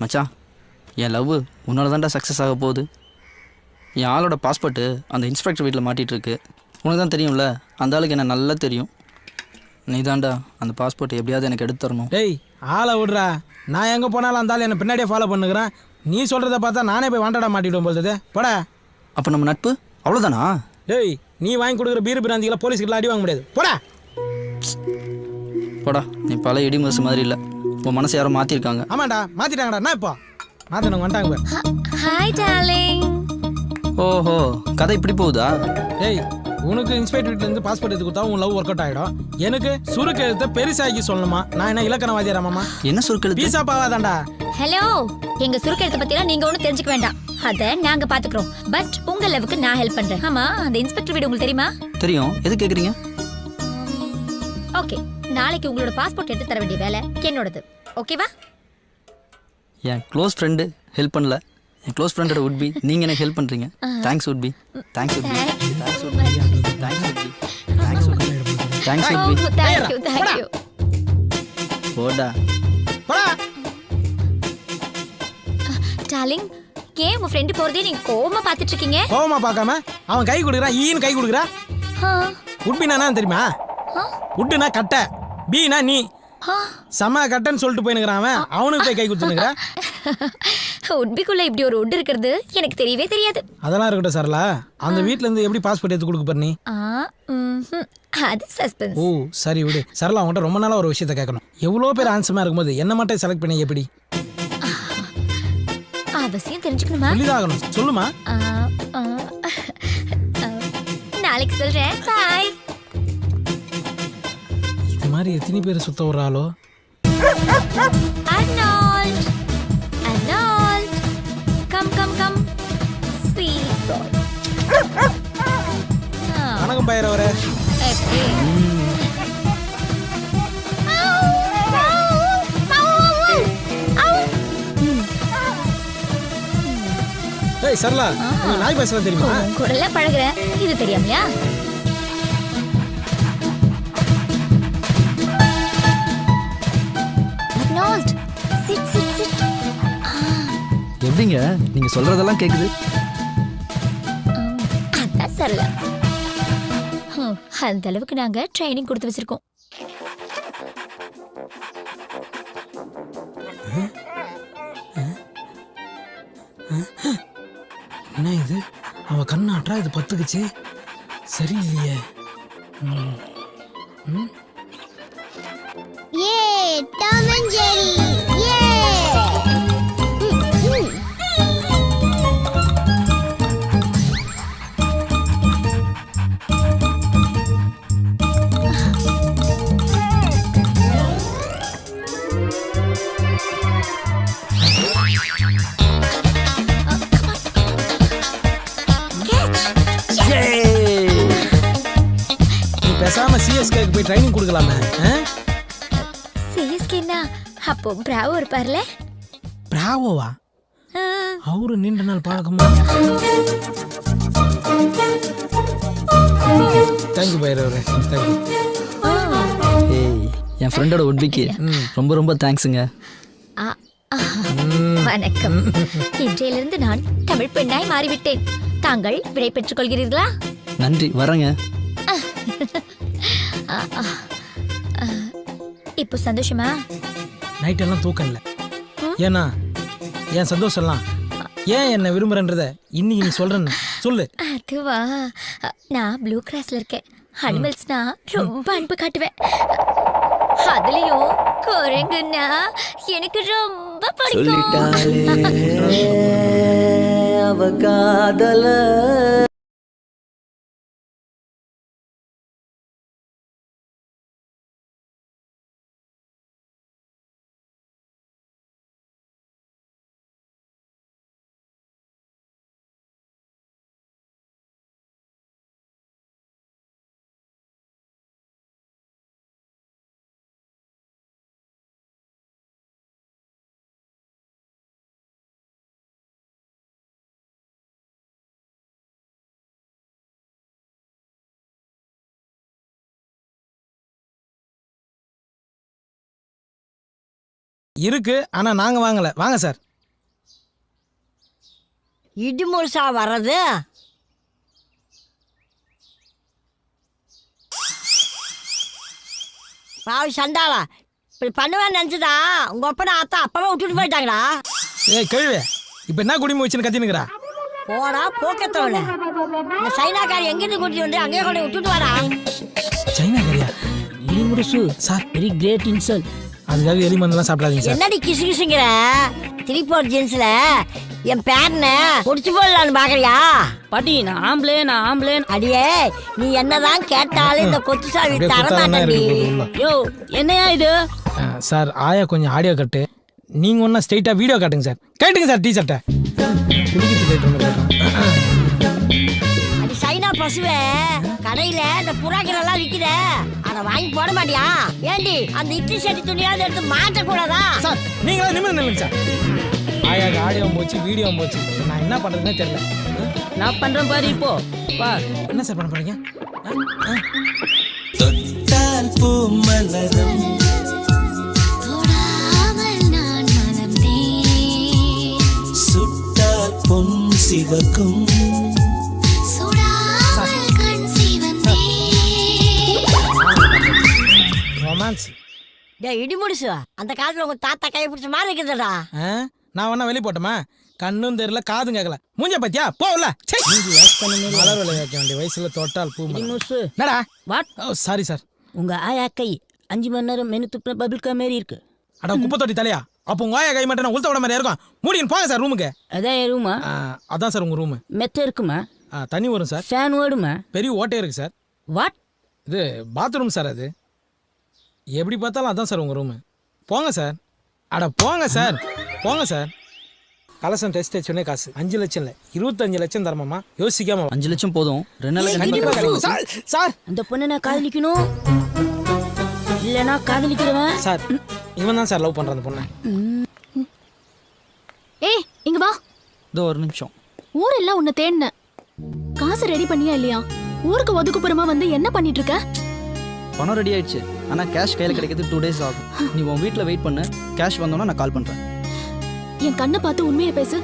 மச்சான். என் லவ் உன்னால தான்டா சக்ஸஸ் ஆக போகுது. என் ஆளோட பாஸ்போர்ட்டு அந்த இன்ஸ்பெக்டர் வீட்டில் மாட்டிகிட்டு இருக்கு. உனக்கு தான் தெரியும்ல, அந்த ஆளுக்கு என்ன நல்லா தெரியும். நீ தான்டா அந்த பாஸ்போர்ட் எப்படியாவது எனக்கு எடுத்து தரணும். டேய், ஆளை விடுறா. நான் எங்கே போனாலும் அந்த ஆள் என்னை பின்னாடியே ஃபாலோ பண்ணுகிறேன். நீ சொல்கிறத பார்த்தா நானே போய் வாண்டடா மாட்டிவிடும் போகுது. போடா. அப்போ நம்ம நட்பு அவ்வளோதானா? டேய், நீ வாங்கி கொடுக்குற பீர் பிராந்திகளை போலீஸ்கிட்ட அடி வாங்க முடியாது. போடா போடா. நீ பல இடி முரசு மாதிரி இல்லை, உன் மனசை யாரும் மாற்றிருக்காங்க. ஆமாண்டா, மாற்றிட்டாங்கடா. என்ன இப்போ மாற்றினவங்க வந்துட்டாங்க பாரு. Hi darling. ஓஹோ, கதை இப்படி போகுதா? டேய், உனக்கு இன்ஸ்பெக்டர் வீட்ல இருந்து பாஸ்போர்ட் எடுத்து கொடுத்தா உன் லவ் ஒர்க் அவுட் ஆயிடும். எனக்கு சுருக்கு எழுத்த பெருசாக்கி சொல்லணுமா? நான் என்ன இலக்கணவாதியாராமாமா? என்ன சுருக்கு பீஸா பாவாதாண்டா. ஹலோ, எங்க சுருக்கெழுத்த பத்திலாம் நீங்க ஒன்றும் தெரிஞ்சுக்க வேண்டாம். அத நாங்க பாத்துக்கிறோம். பட் உங்க லவ்வுக்கு நான் ஹெல்ப் பண்றேன். ஆமா, அந்த இன்ஸ்பெக்டர் வீடு உங்களுக்கு தெரியுமா? தெரியும். எது கேக்குறீங்க? ஓகே, நாளைக்கு உங்களோட பாஸ்போர்ட் எடுத்து தர வேண்டிய வேலை என்னோடது. ஓகேவா? என் க்ளோஸ் ஃப்ரெண்டு ஹெல்ப் பண்ணல. என் க்ளோஸ் ஃப்ரெண்டோட உட்பி நீங்க எனக்கு ஹெல்ப் பண்றீங்க. Thanks உட்பி. Thanks உட்பி. Thanks உட்பி. Thanks உட்பி. Thanks உட்பி. Thanks உட்பி. Thank you. போடா. டார்லிங், ஏன் உங்க ஃப்ரெண்ட் போறதே நீங்க கோவமா பாத்துட்டு இருக்கீங்க? கோவமா பார்க்காம அவன் கை கொடுக்குறான், ஈன்னு கை கொடுக்குறா. உட்பினா என்ன தெரியுமா? உட்டுனா கட்டை, பீனா நீ. சம கட்டைன்னு சொல்லிட்டு போயினுக்கிறான் அவன். அவனுக்கு போய் கை கொடுத்துனுக்குறா. உட்பிக்குள்ள இப்படி ஒரு உட் இருக்கிறது எனக்கு தெரியவே தெரியாது. அதெல்லாம் இருக்கட்டும் சரளா. அந்த வீட்ல இருந்து எப்படி பாஸ்போர்ட் எடுத்து கொடுக்க போற நீ? அது சஸ்பென்ஸ். ஓ சரி விடு. சரளா உன்கிட்ட ரொம்ப நாளா ஒரு விஷயத்தை கேட்கணும். எவ்வளோ பேர் ஆன்சமா இருக்கும்போது என்ன மட்டும் செலக்ட் பண்ணி எப்படி? அவசியம் தெரிஞ்சுக்கணுமா? சொல்லிதாகணும். சொல்லுமா. நாளைக்கு சொல்றேன். பாய். இது மாதிரி எத்தனை பேர் சுத்த வர்றாளோ? Arnold, Arnold, come, come, come, sweet boy. வணக்கம் பைரவரே. ஏய் சரளா, உனக்கு நாய் பேசலாம் தெரியுமா? கூடல பழகுறேன், இது தெரியாமையா? Arnold, sit, sit, sit. எப்படிங்க நீங்க சொல்றதெல்லாம் கேக்குது? அதான் சரளா. அந்த அளவுக்கு நாங்க ட்ரைனிங் கொடுத்து வச்சிருக்கோம். என்ன இது? அவ கண்ணாட்டா இது பத்துக்குச்சு. சரியில்லையே. ஏ டாம் அண்ட் ஜெரி. ஏ பேசாம சிஎஸ்கேக்கு போய் ட்ரைனிங் கொடுக்கலாமே. சிஎஸ்கேனா அப்போ பிராவோ இருப்பார்ல? பிராவோவா? அவரு நீண்ட நாள் பழக்கமா? தேங்க்யூ பைரவரே. தேங்க்யூ. ஏய், என் ஃப்ரெண்டோட உட்பிக்கு ரொம்ப ரொம்ப தேங்க்ஸுங்க. வணக்கம். இன்றையிலிருந்து நான் தமிழ் பெண்ணாய் மாறிவிட்டேன். தாங்கள் விடை பெற்றுக் கொள்கிறீர்களா? நன்றி, வரேங்க. இப்போ சந்தோஷமா? நைட் எல்லாம் தூக்கம் இல்லை. ஏன்னா என் சந்தோஷம்லாம் ஏன் என்ன விரும்புறன்றத இன்னைக்கு நீ சொல்றேன்னு சொல்லு. அதுவா, நான் ப்ளூ கிராஸ்ல இருக்கேன். அனிமல்ஸ்னா ரொம்ப அன்பு காட்டுவேன். அதுலயும் குரங்குன்னா எனக்கு ரொம்ப பிடிக்கும். அவ காதல இருக்கு, ஆனா நாங்க வாங்கல. வாங்க சார். இடிமுழுசா வர்றது? பாவி சண்டாளா, இப்படி பண்ணுவேன்னு நினைச்சதா உங்க அப்பா அத்தா அப்பவே விட்டுட்டு போயிட்டாங்களா? ஏய் கேள்வி, இப்ப என்ன குடிமை வச்சுன்னு கத்தினுக்குறா? போடா போக்கத்தவள. இந்த சைனாக்காரி எங்கிருந்து கூட்டிட்டு வந்து அங்கேயே கொண்டு விட்டுட்டு வரா? சைனாக்காரியா? இடிமுழுசு சார் வெரி கிரேட் இன்சல்ட். அதுக்காக எலி மருந்துலாம் சாப்பிடாதீங்க சார். என்னடி கிசு கிசுங்கிற 3/4 ஜீன்ஸ்ல என் பேரனை முடிச்சு போடலான்னு பாக்குறியா? பாட்டி நான் ஆம்பளே அடியே நீ என்னதான் கேட்டாலும் இந்த கொத்து சாவி அப்படியே தர குத்தாதான் மாட்டேன்டி. இருக்கு உள்ள. யோ என்னையா இது சார் ஆயா கொஞ்சம் ஆடியோ கட்டு, நீங்க ஒன்னா ஸ்ட்ரைட்டா வீடியோ காட்டுங்க சார். கேட்டுங்க சார் டீ-ஷர்ட்டை குளிக்கிட்டு கேட்டு. அடி சைனா பசுவே, கடையில இந்த புறாக்கள் எல்லாம் விக்குத, அத வாங்கி போட மாட்டியா? ஏண்டி அந்த இட்லி சட்டி துணியாவது எடுத்து மாட்ட கூடாதா? சார் நீங்களா நிமிர்ந்து நில்லுங்க சார். ஆயாக்கு ஆடியோ போச்சு வீடியோ போச்சு, நான் என்ன பண்றதுன்னே தெரியல. நான் பண்றேன் பாரு இப்போ வா. என்ன சார் பண்ண போறீங்க? தொட்டால் பூ மலரும் சுட்டால் பொன் சிவக்கும் ரொமான்ஸ். டேய் இடி முடிசு, அந்த காலத்துல உங்க தாத்தா கை பிடிச்ச மாதிரி இருக்குதுடா. நான் வேணா வெளியே போட்டோமா? கண்ணும் தெரியல காதும் கேட்கல. மூஞ்ச பத்தியா போகல. மலர் விலை வைக்க வேண்டிய வயசுல தொட்டால் பூ மலரும். என்னடா வாட்? Sorry sir. உங்க ஆயா கை 5 மணி நேரம் மெனு துப்புன பபிள் கா மாரி இருக்கு. அட குப்பை தொட்டி தலையா, அப்போ உங்க ஆயா கை மட்டும் நான் உளுத்த விட மாதிரி இருக்கும். மூடின்னு போங்க சார் ரூமுக்கு. அதான் என் ரூமா? அதான் சார் உங்க ரூமு. மெத்த இருக்குமா? தண்ணி வரும் சார். ஃபேன் ஓடுமா? பெரிய ஓட்டே இருக்கு சார். வாட்? இது பாத்ரூம் சார். அது எப்படி பார்த்தாலும் அதான் சார் உங்க ரூமு. போங்க சார். அட போங்க சார், போங்க சார். கலசம் டெஸ்ட் வச்சோடனே காசு 5 லட்சம் இல்லை 25 லட்சம் தரமாமா. யோசிக்காம 5 லட்சம் போதும். 2 நாளைக்கு கண்டிப்பா கிடைக்கும் சார். சார் அந்த பொண்ணை நான் காதலிக்கணும், இல்லைனா காதலிக்கிறவன். சார் இவன் தான் சார் லவ் பண்ற அந்த பொண்ணை. ஏய் இங்க வா. இதோ ஒரு நிமிஷம். ஊரெல்லாம் உன்னை தேடினேன். காசு ரெடி பண்ணியா இல்லையா? ஊருக்கு ஒதுக்குப்புறமா வந்து என்ன பண்ணிட்டு இருக்க? பணம் ரெடி ஆயிடுச்சு, ஆனால் கேஷ் கையில் கிடைக்கிறது 2 days ஆகும். நீ உன் வீட்டில் வெயிட் பண்ணு, கேஷ் வந்தோன்னா நான் கால் பண்ணுறேன். என் கண்ணை பார்த்து உண்மையை பேசு.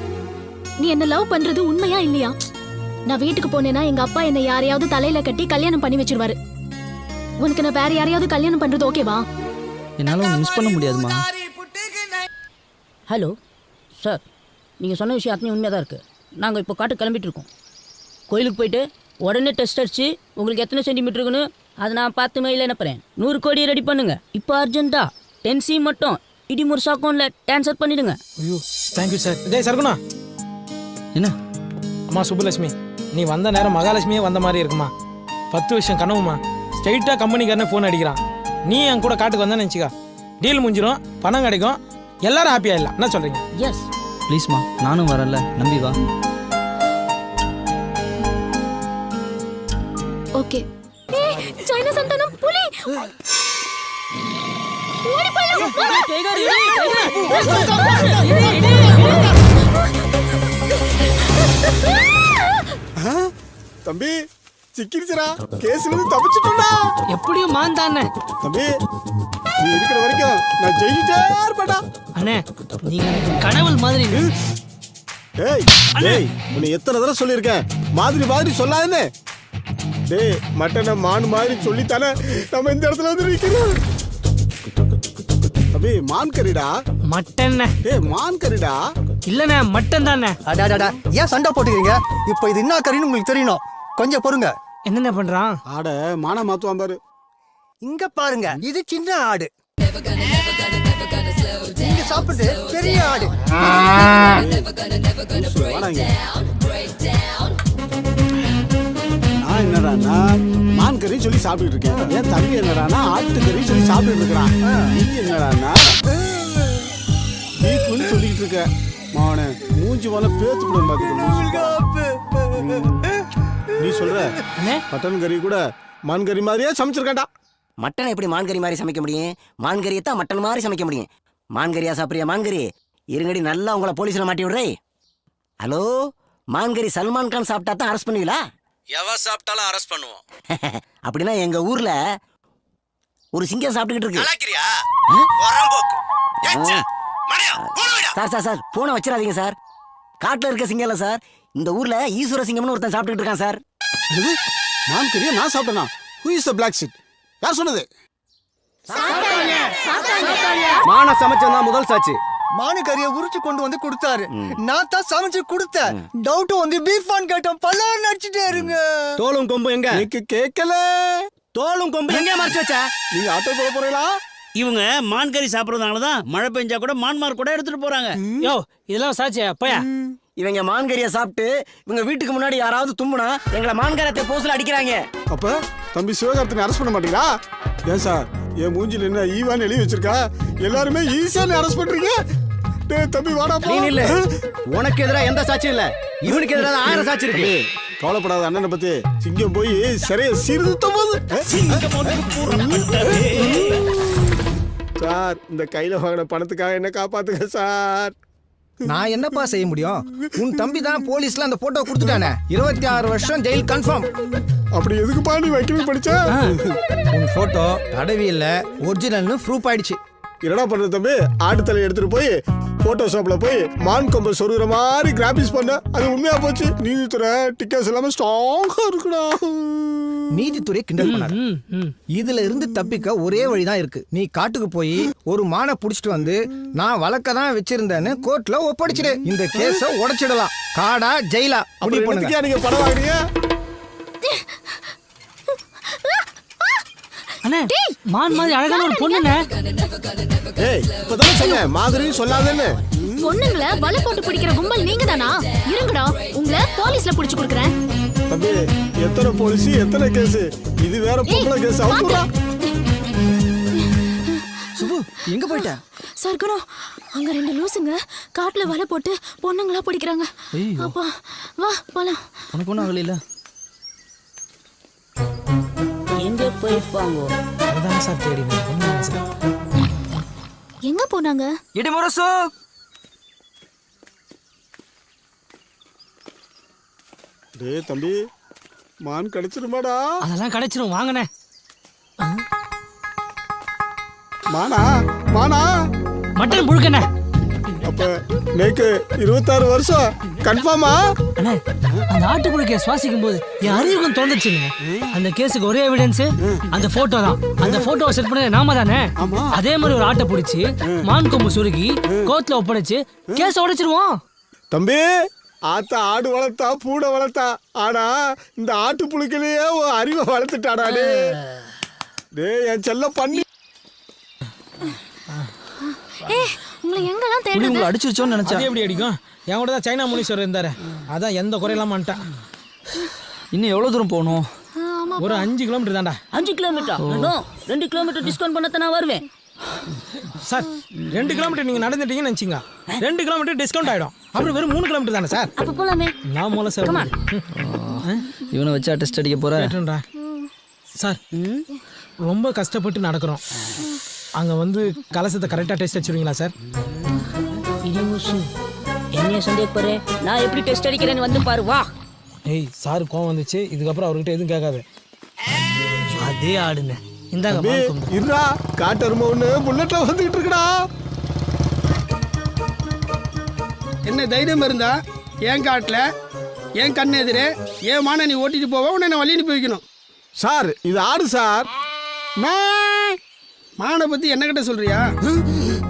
நீ என்ன லவ் பண்றது உண்மையா இல்லையா? நான் வீட்டுக்கு போனேன்னா எங்க அப்பா என்ன யாரையாவது தலையில கட்டி கல்யாணம் பண்ணி வச்சிருவாரு. உனக்கு நான் வேற யாரையாவது கல்யாணம் பண்றது ஓகேவா? என்னால் உன்னை மிஸ் பண்ண முடியாதுமா. ஹலோ சார், நீங்கள் சொன்ன விஷயம் அத்தனை உண்மையாக தான் இருக்குது. நாங்கள் இப்போ காட்டு கிளம்பிட்டு இருக்கோம். கோயிலுக்கு போயிட்டு உடனே டெஸ்ட் அடிச்சு உங்களுக்கு எத்தனை சென்டிமீட்டர் இருக்குன்னு அதை நான் 10 மைல் அனுப்புகிறேன். 100 கோடி ரெடி பண்ணுங்க இப்போ அர்ஜென்ட்டா. 10C மட்டும் இடிமுறை அக்கௌண்ட்டில் ட்ரான்ஸ்ஃபர் பண்ணிடுங்க. ஐயோ தேங்க்யூ சார். டேய் சர்குணா. என்ன? அம்மா சுப்புலட்சுமி, நீ வந்த நேரம் மகாலட்சுமியே வந்த மாதிரி இருக்குமா. 10 வருஷம் கனவுமா. ஸ்ட்ரைட்டாக கம்பெனிக்காரனே ஃபோன் அடிக்கிறான். நீ என் கூட காட்டுக்கு வந்தேன்னு நினச்சிக்கா, டீல் முடிஞ்சிடும், பணம் கிடைக்கும், எல்லாரும் ஹாப்பியாக இல்லை. என்ன சொல்கிறீங்க? எஸ் ப்ளீஸ்மா, நானும் வரல, நம்பி வா. ஓகே. ஏய் சைனா சந்தானம் புலி. ஓடி போலாம். டைகர் தம்பி சிக்கிருச்சுடா, கேஸ்ல இருந்து தப்பிச்சிட்டோம்டா. எப்படியும் மாந்தானே தம்பி, நீ இருக்கிற வரைக்கும் நான் ஜெயிச்சிட்டே இருப்பேன்டா. அண்ணே நீங்க எனக்கு கடவுள் மாதிரி. ஏய் ஏய், உன்னை எத்தனை தடவை சொல்லியிருக்கேன் மாதிரி மாதிரி சொல்லாதுன்னு. டேய் மட்டனை மான் மாதிரி சொல்லித்தானே நம்ம இந்த இடத்துல வந்து நிற்கிறோம். தம்பி மான் கறிடா. மட்டன். ஏய் மான் கறிடா. இல்லண்ணே மட்டன் தானே. அடாடா, ஏன் சண்டை போட்டுக்கிறீங்க? இப்போ இது என்ன கறின்னு உங்களுக்கு தெரியணும், கொஞ்சம் பொறுங்க. என்னென்ன பண்றான்? ஆட மான மாத்துவான் பாரு. இங்க பாருங்க, இது சின்ன ஆடு, இங்க சாப்பிட்டு பெரிய ஆடு. நான் என்னடான்னா மான் கறி சொல்லி சாப்பிட்டு இருக்கேன். என் தம்பி என்னடானா ஆட்டு கறி சொல்லி சாப்பிட்டு இருக்கிறான். நீ என்னடான்னா பீஃப்னு சொல்லிட்டு இருக்க. மாவன மூஞ்சி போல பேத்து கூட நீ சொல்ற மட்டன் கறி கூட மான் கறி மாதிரியே சமைச்சிருக்கேன்டா. மட்டனை எப்படி மான்கறி மாதிரி சமைக்க முடியும்? மான்கறியை தான் மட்டன் மாதிரி சமைக்க முடியும். மான்கறியா சாப்பிட்றியா? மான்கறி இருங்கடி, நல்லா உங்களை போலீஸ்ல மாட்டி விடுறே. ஹலோ, மான்கறி சல்மான் கான் சாப்பிட்டா தான் அரெஸ்ட் பண்ணுவீங்களா? எவ சாப்பிட்டாலும் அரெஸ்ட் பண்ணுவோம். அப்படின்னா எங்க ஊர்ல ஒரு சிங்கம் சாப்பிட்டுக்கிட்டு இருக்கு. சார் சார் சார் போனை வச்சிடாதீங்க சார். காட்டுல இருக்க சிங்கம் இல்ல சார், இந்த ஊர்ல ஈஸ்வர சிங்கம்னு ஒருத்தன் சாப்பிட்டுக்கிட்டு இருக்கான் சார். மான் கறியா நான் சாப்பிட்டேனா? Who is the black sheet? யார் சொன்னது? மான சமைச்சா முதல் சாட்சி. மானு கறியை உரிச்சு கொண்டு வந்து கொடுத்தாரு, நான் தான் சமைச்சு கொடுத்தேன். டவுட் வந்து பீஃப் ஆன் கேட்டோம், பல்லாறு நடிச்சுட்டே இருங்க. தோலும் கொம்பு எங்க? கேட்கல. தோலும் கொம்பு எங்க மறைச்சு வச்ச? நீங்க ஆட்டோ போட போறீங்களா? இவங்க மான் கறி சாப்பிட்றதுனால தான் மழை பெஞ்சா கூட மான்மார் கூட எடுத்துட்டு போறாங்க. யோ இதெல்லாம் சாட்சியா போயா? இவங்க மான்கறியை சாப்பிட்டு இவங்க வீட்டுக்கு முன்னாடி யாராவது தும்முனா எங்களை மான்கரத்தை போஸ்ல அடிக்கிறாங்க. அப்ப தம்பி சிவகார்த்தினை அரெஸ்ட் பண்ண மாட்டீங்களா? ஏன் சார் என் மூஞ்சில என்ன ஈவான்னு எழுதி வச்சிருக்கா? எல்லாருமே ஈஸியா அரெஸ்ட் பண்றீங்க. டேய் தம்பி வாடா போ. நீ இல்ல, உனக்கு எதிரா எந்த சாட்சியும் இல்ல, இவனுக்கு எதிரா 1000 சாட்சி இருக்கு. கவலைப்படாத அண்ணனை பத்தி. சிங்கம் போய் சரியா சீர்திருத்தம் போது. சார் இந்த கையில வாங்கின பணத்துக்காக என்ன காப்பாத்துங்க சார். நான் என்னப்பா செய்ய முடியும்? உன் தம்பி தான் போலீஸ்ல அந்த போட்டோ கொடுத்துட்டானே. 26 வருஷம் ஜெயில் கன்ஃபார்ம். அப்படி எதுக்குப்பா நீ வக்கீல் படிச்ச? உன் போட்டோ தடவியில்ல ஒரிஜினல்னு ப்ரூஃப் ஆயிடுச்சு. என்னடா பண்ற தம்பி? ஆட்டு தலை எடுத்துட்டு போய் போட்டோஷாப்ல போய் மான் கொம்பை சொருகிற மாதிரி கிராபிக்ஸ் பண்ண, அது உண்மையா போச்சு. நீதித்துறை டிக்கெட்ஸ் எல்லாமே ஸ்ட்ராங்கா இருக்குடா. நீதித்துறை கிண்டல் பண்ணாரு. இதுல இருந்து தப்பிக்க ஒரே வழிதான் இருக்கு. நீ காட்டுக்கு போய் ஒரு மானை புடிச்சிட்டு வந்து நான் வழக்க தான் வச்சிருந்தேன்னு கோர்ட்ல ஒப்படைச்சிடு. இந்த கேஸ உடைச்சிடலாம். காடா ஜெயிலா அப்படி பண்ணுங்க. நீங்க படம் வாங்குறீங்க? அண்ணே மான் மாதிரி அழகான ஒரு பொண்ணுண்ணே. ஏய் இப்பதான் சொன்னேன் மாதிரி சொல்லாதேன்னு. பொண்ணுங்கள வலை போட்டு பிடிக்கிற கும்பல் நீங்க தானா? இருங்கடா, உங்களை போலீஸ்ல புடிச்சு கொடுக்குறேன். தம்பி எத்தனை போலீஸ் எத்தனை கேஸ்? இது வேற பொம்பளை கேஸ். அவுக்குடா. சுபு எங்க போயிட்ட? சர்க்குணம், அங்க 2 லூசுங்க காட்டுல வலை போட்டு பொண்ணுங்களா பிடிக்கிறாங்க. அப்பா வா போலாம். உனக்கு ஒன்றும் ஆகல. எங்க போயிருப்பாங்க? அதான் சார் தேடி சார். எங்க போனாங்க? இடிமுரசு டேய் தம்பி மான் கிடைச்சிருமாடா? அதெல்லாம் கிடைச்சிரும் வாங்கண்ணே. மானா மானா மட்டன் புழுக்கண்ணே. அப்ப நேக்கு 26 வருஷம் கன்ஃபார்மா? அண்ணே அந்த ஆட்டு புழுக்கைய சுவாசிக்கும் போது என் அறிவுக்கும் தோணுச்சுங்க. அந்த கேஸுக்கு ஒரே எவிடன்ஸ் அந்த போட்டோ தான். அந்த போட்டோவை செட் பண்ணது நாம தானே. அதே மாதிரி ஒரு ஆட்டை பிடிச்சி மான் கொம்பு சுருகி கோர்ட்ல ஒப்படைச்சு கேஸ் உடைச்சிருவோம். தம்பி ஆத்தா ஆடு வளர்த்தா பூனை வளர்த்தா, ஆனா இந்த ஆட்டு புழுக்கிலேயே அறிவை வளர்த்துட்டாடா. டேய் என் செல்ல பண்ணி. உங்களை எங்கெல்லாம் புலி உங்களை அடிச்சிருச்சோன்னு நினைச்சேன். எப்படி அடிக்கும்? என் கூட தான் சைனா முனீஸ்வரர் இருந்தாரு. அதான் எந்த குறையெல்லாம் மாட்டான். இன்னும் எவ்வளவு தூரம் போகணும்? ஒரு 5 கிலோமீட்டர் தான்டா. 5 கிலோமீட்டர்? 2 கிலோமீட்டர் டிஸ்கவுண்ட் பண்ணத்தான் நான் வருவேன் சார். 2 கிலோமீட்டர் நீங்க நடந்துட்டீங்கன்னு நினைச்சிங்க, 2 கிலோமீட்டர் டிஸ்கவுண்ட் ஆயிடும். அப்புறம் வெறும் 3 கிலோமீட்டர் தானே சார். அப்ப போலாமே. நான் மூல சார் இவனை வச்சா டெஸ்ட் அடிக்க போறேன் சார். ரொம்ப கஷ்டப்பட்டு நடக்கிறோம். அங்க வந்து கலசத்தை கரெக்டா டெஸ்ட் வச்சிருவீங்களா சார்? என்ன சந்தேகப்படுற? நான் எப்படி டெஸ்ட் அடிக்கிறேன்னு வந்து பாரு வா. ஏய் சார் கோவம் வந்துச்சு. இதுக்கப்புறம் அவர்கிட்ட எதுவும் கேட்காது. அதே ஆடுங்க. இந்தாங்க இருடா, காட்டரும ஒண்ணு புல்லட்ல வந்துகிட்டு இருக்குடா. என்ன தைரியம் இருந்தா என் காட்டுல என் கண்ணு எதிரே ஏன் மான நீ ஓட்டிட்டு போவ, உன்னை நான் வழி அனுப்பி வைக்கணும். சார் இது ஆடு சார். மானை பத்தி என்ன கிட்ட சொல்றியா?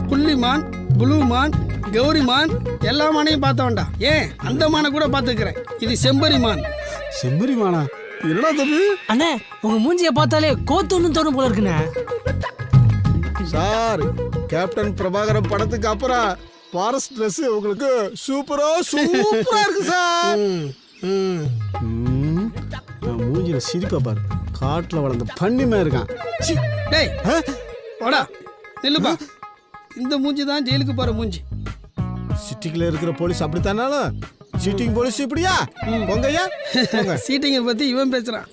புள்ளி மான், புளூ மான், கௌரி மான் எல்லா மானையும் பார்த்த வேண்டாம். ஏன் அந்த மானை கூட பார்த்துக்கிறேன். இது செம்பரி மான். செம்பரி மானா? என்னடா தம்பி? அண்ணே உங்க மூஞ்சிய பார்த்தாலே கோத்துன்னு தோணும் போல இருக்குண்ணே. சார் கேப்டன் பிரபாகரன் படத்துக்கு அப்புறம் ஃபாரஸ்ட் ட்ரெஸ் உங்களுக்கு சூப்பரா இருக்கு சார். மூஞ்சில சிரிப்பா பாரு. காட்டுல வளர்ந்த பண்ணிமே இருக்கான். டேய் வாடா நில்லுப்பா. இந்த மூஞ்சி தான் ஜெயிலுக்கு போற மூஞ்சி. சிட்டிக்குள்ள இருக்கிற போலீஸ் அப்படித்தானாலும் சீட்டிங் போலீஸ் இப்படியா? பொங்கையா சீட்டிங்கை பத்தி இவன் பேசுறான்.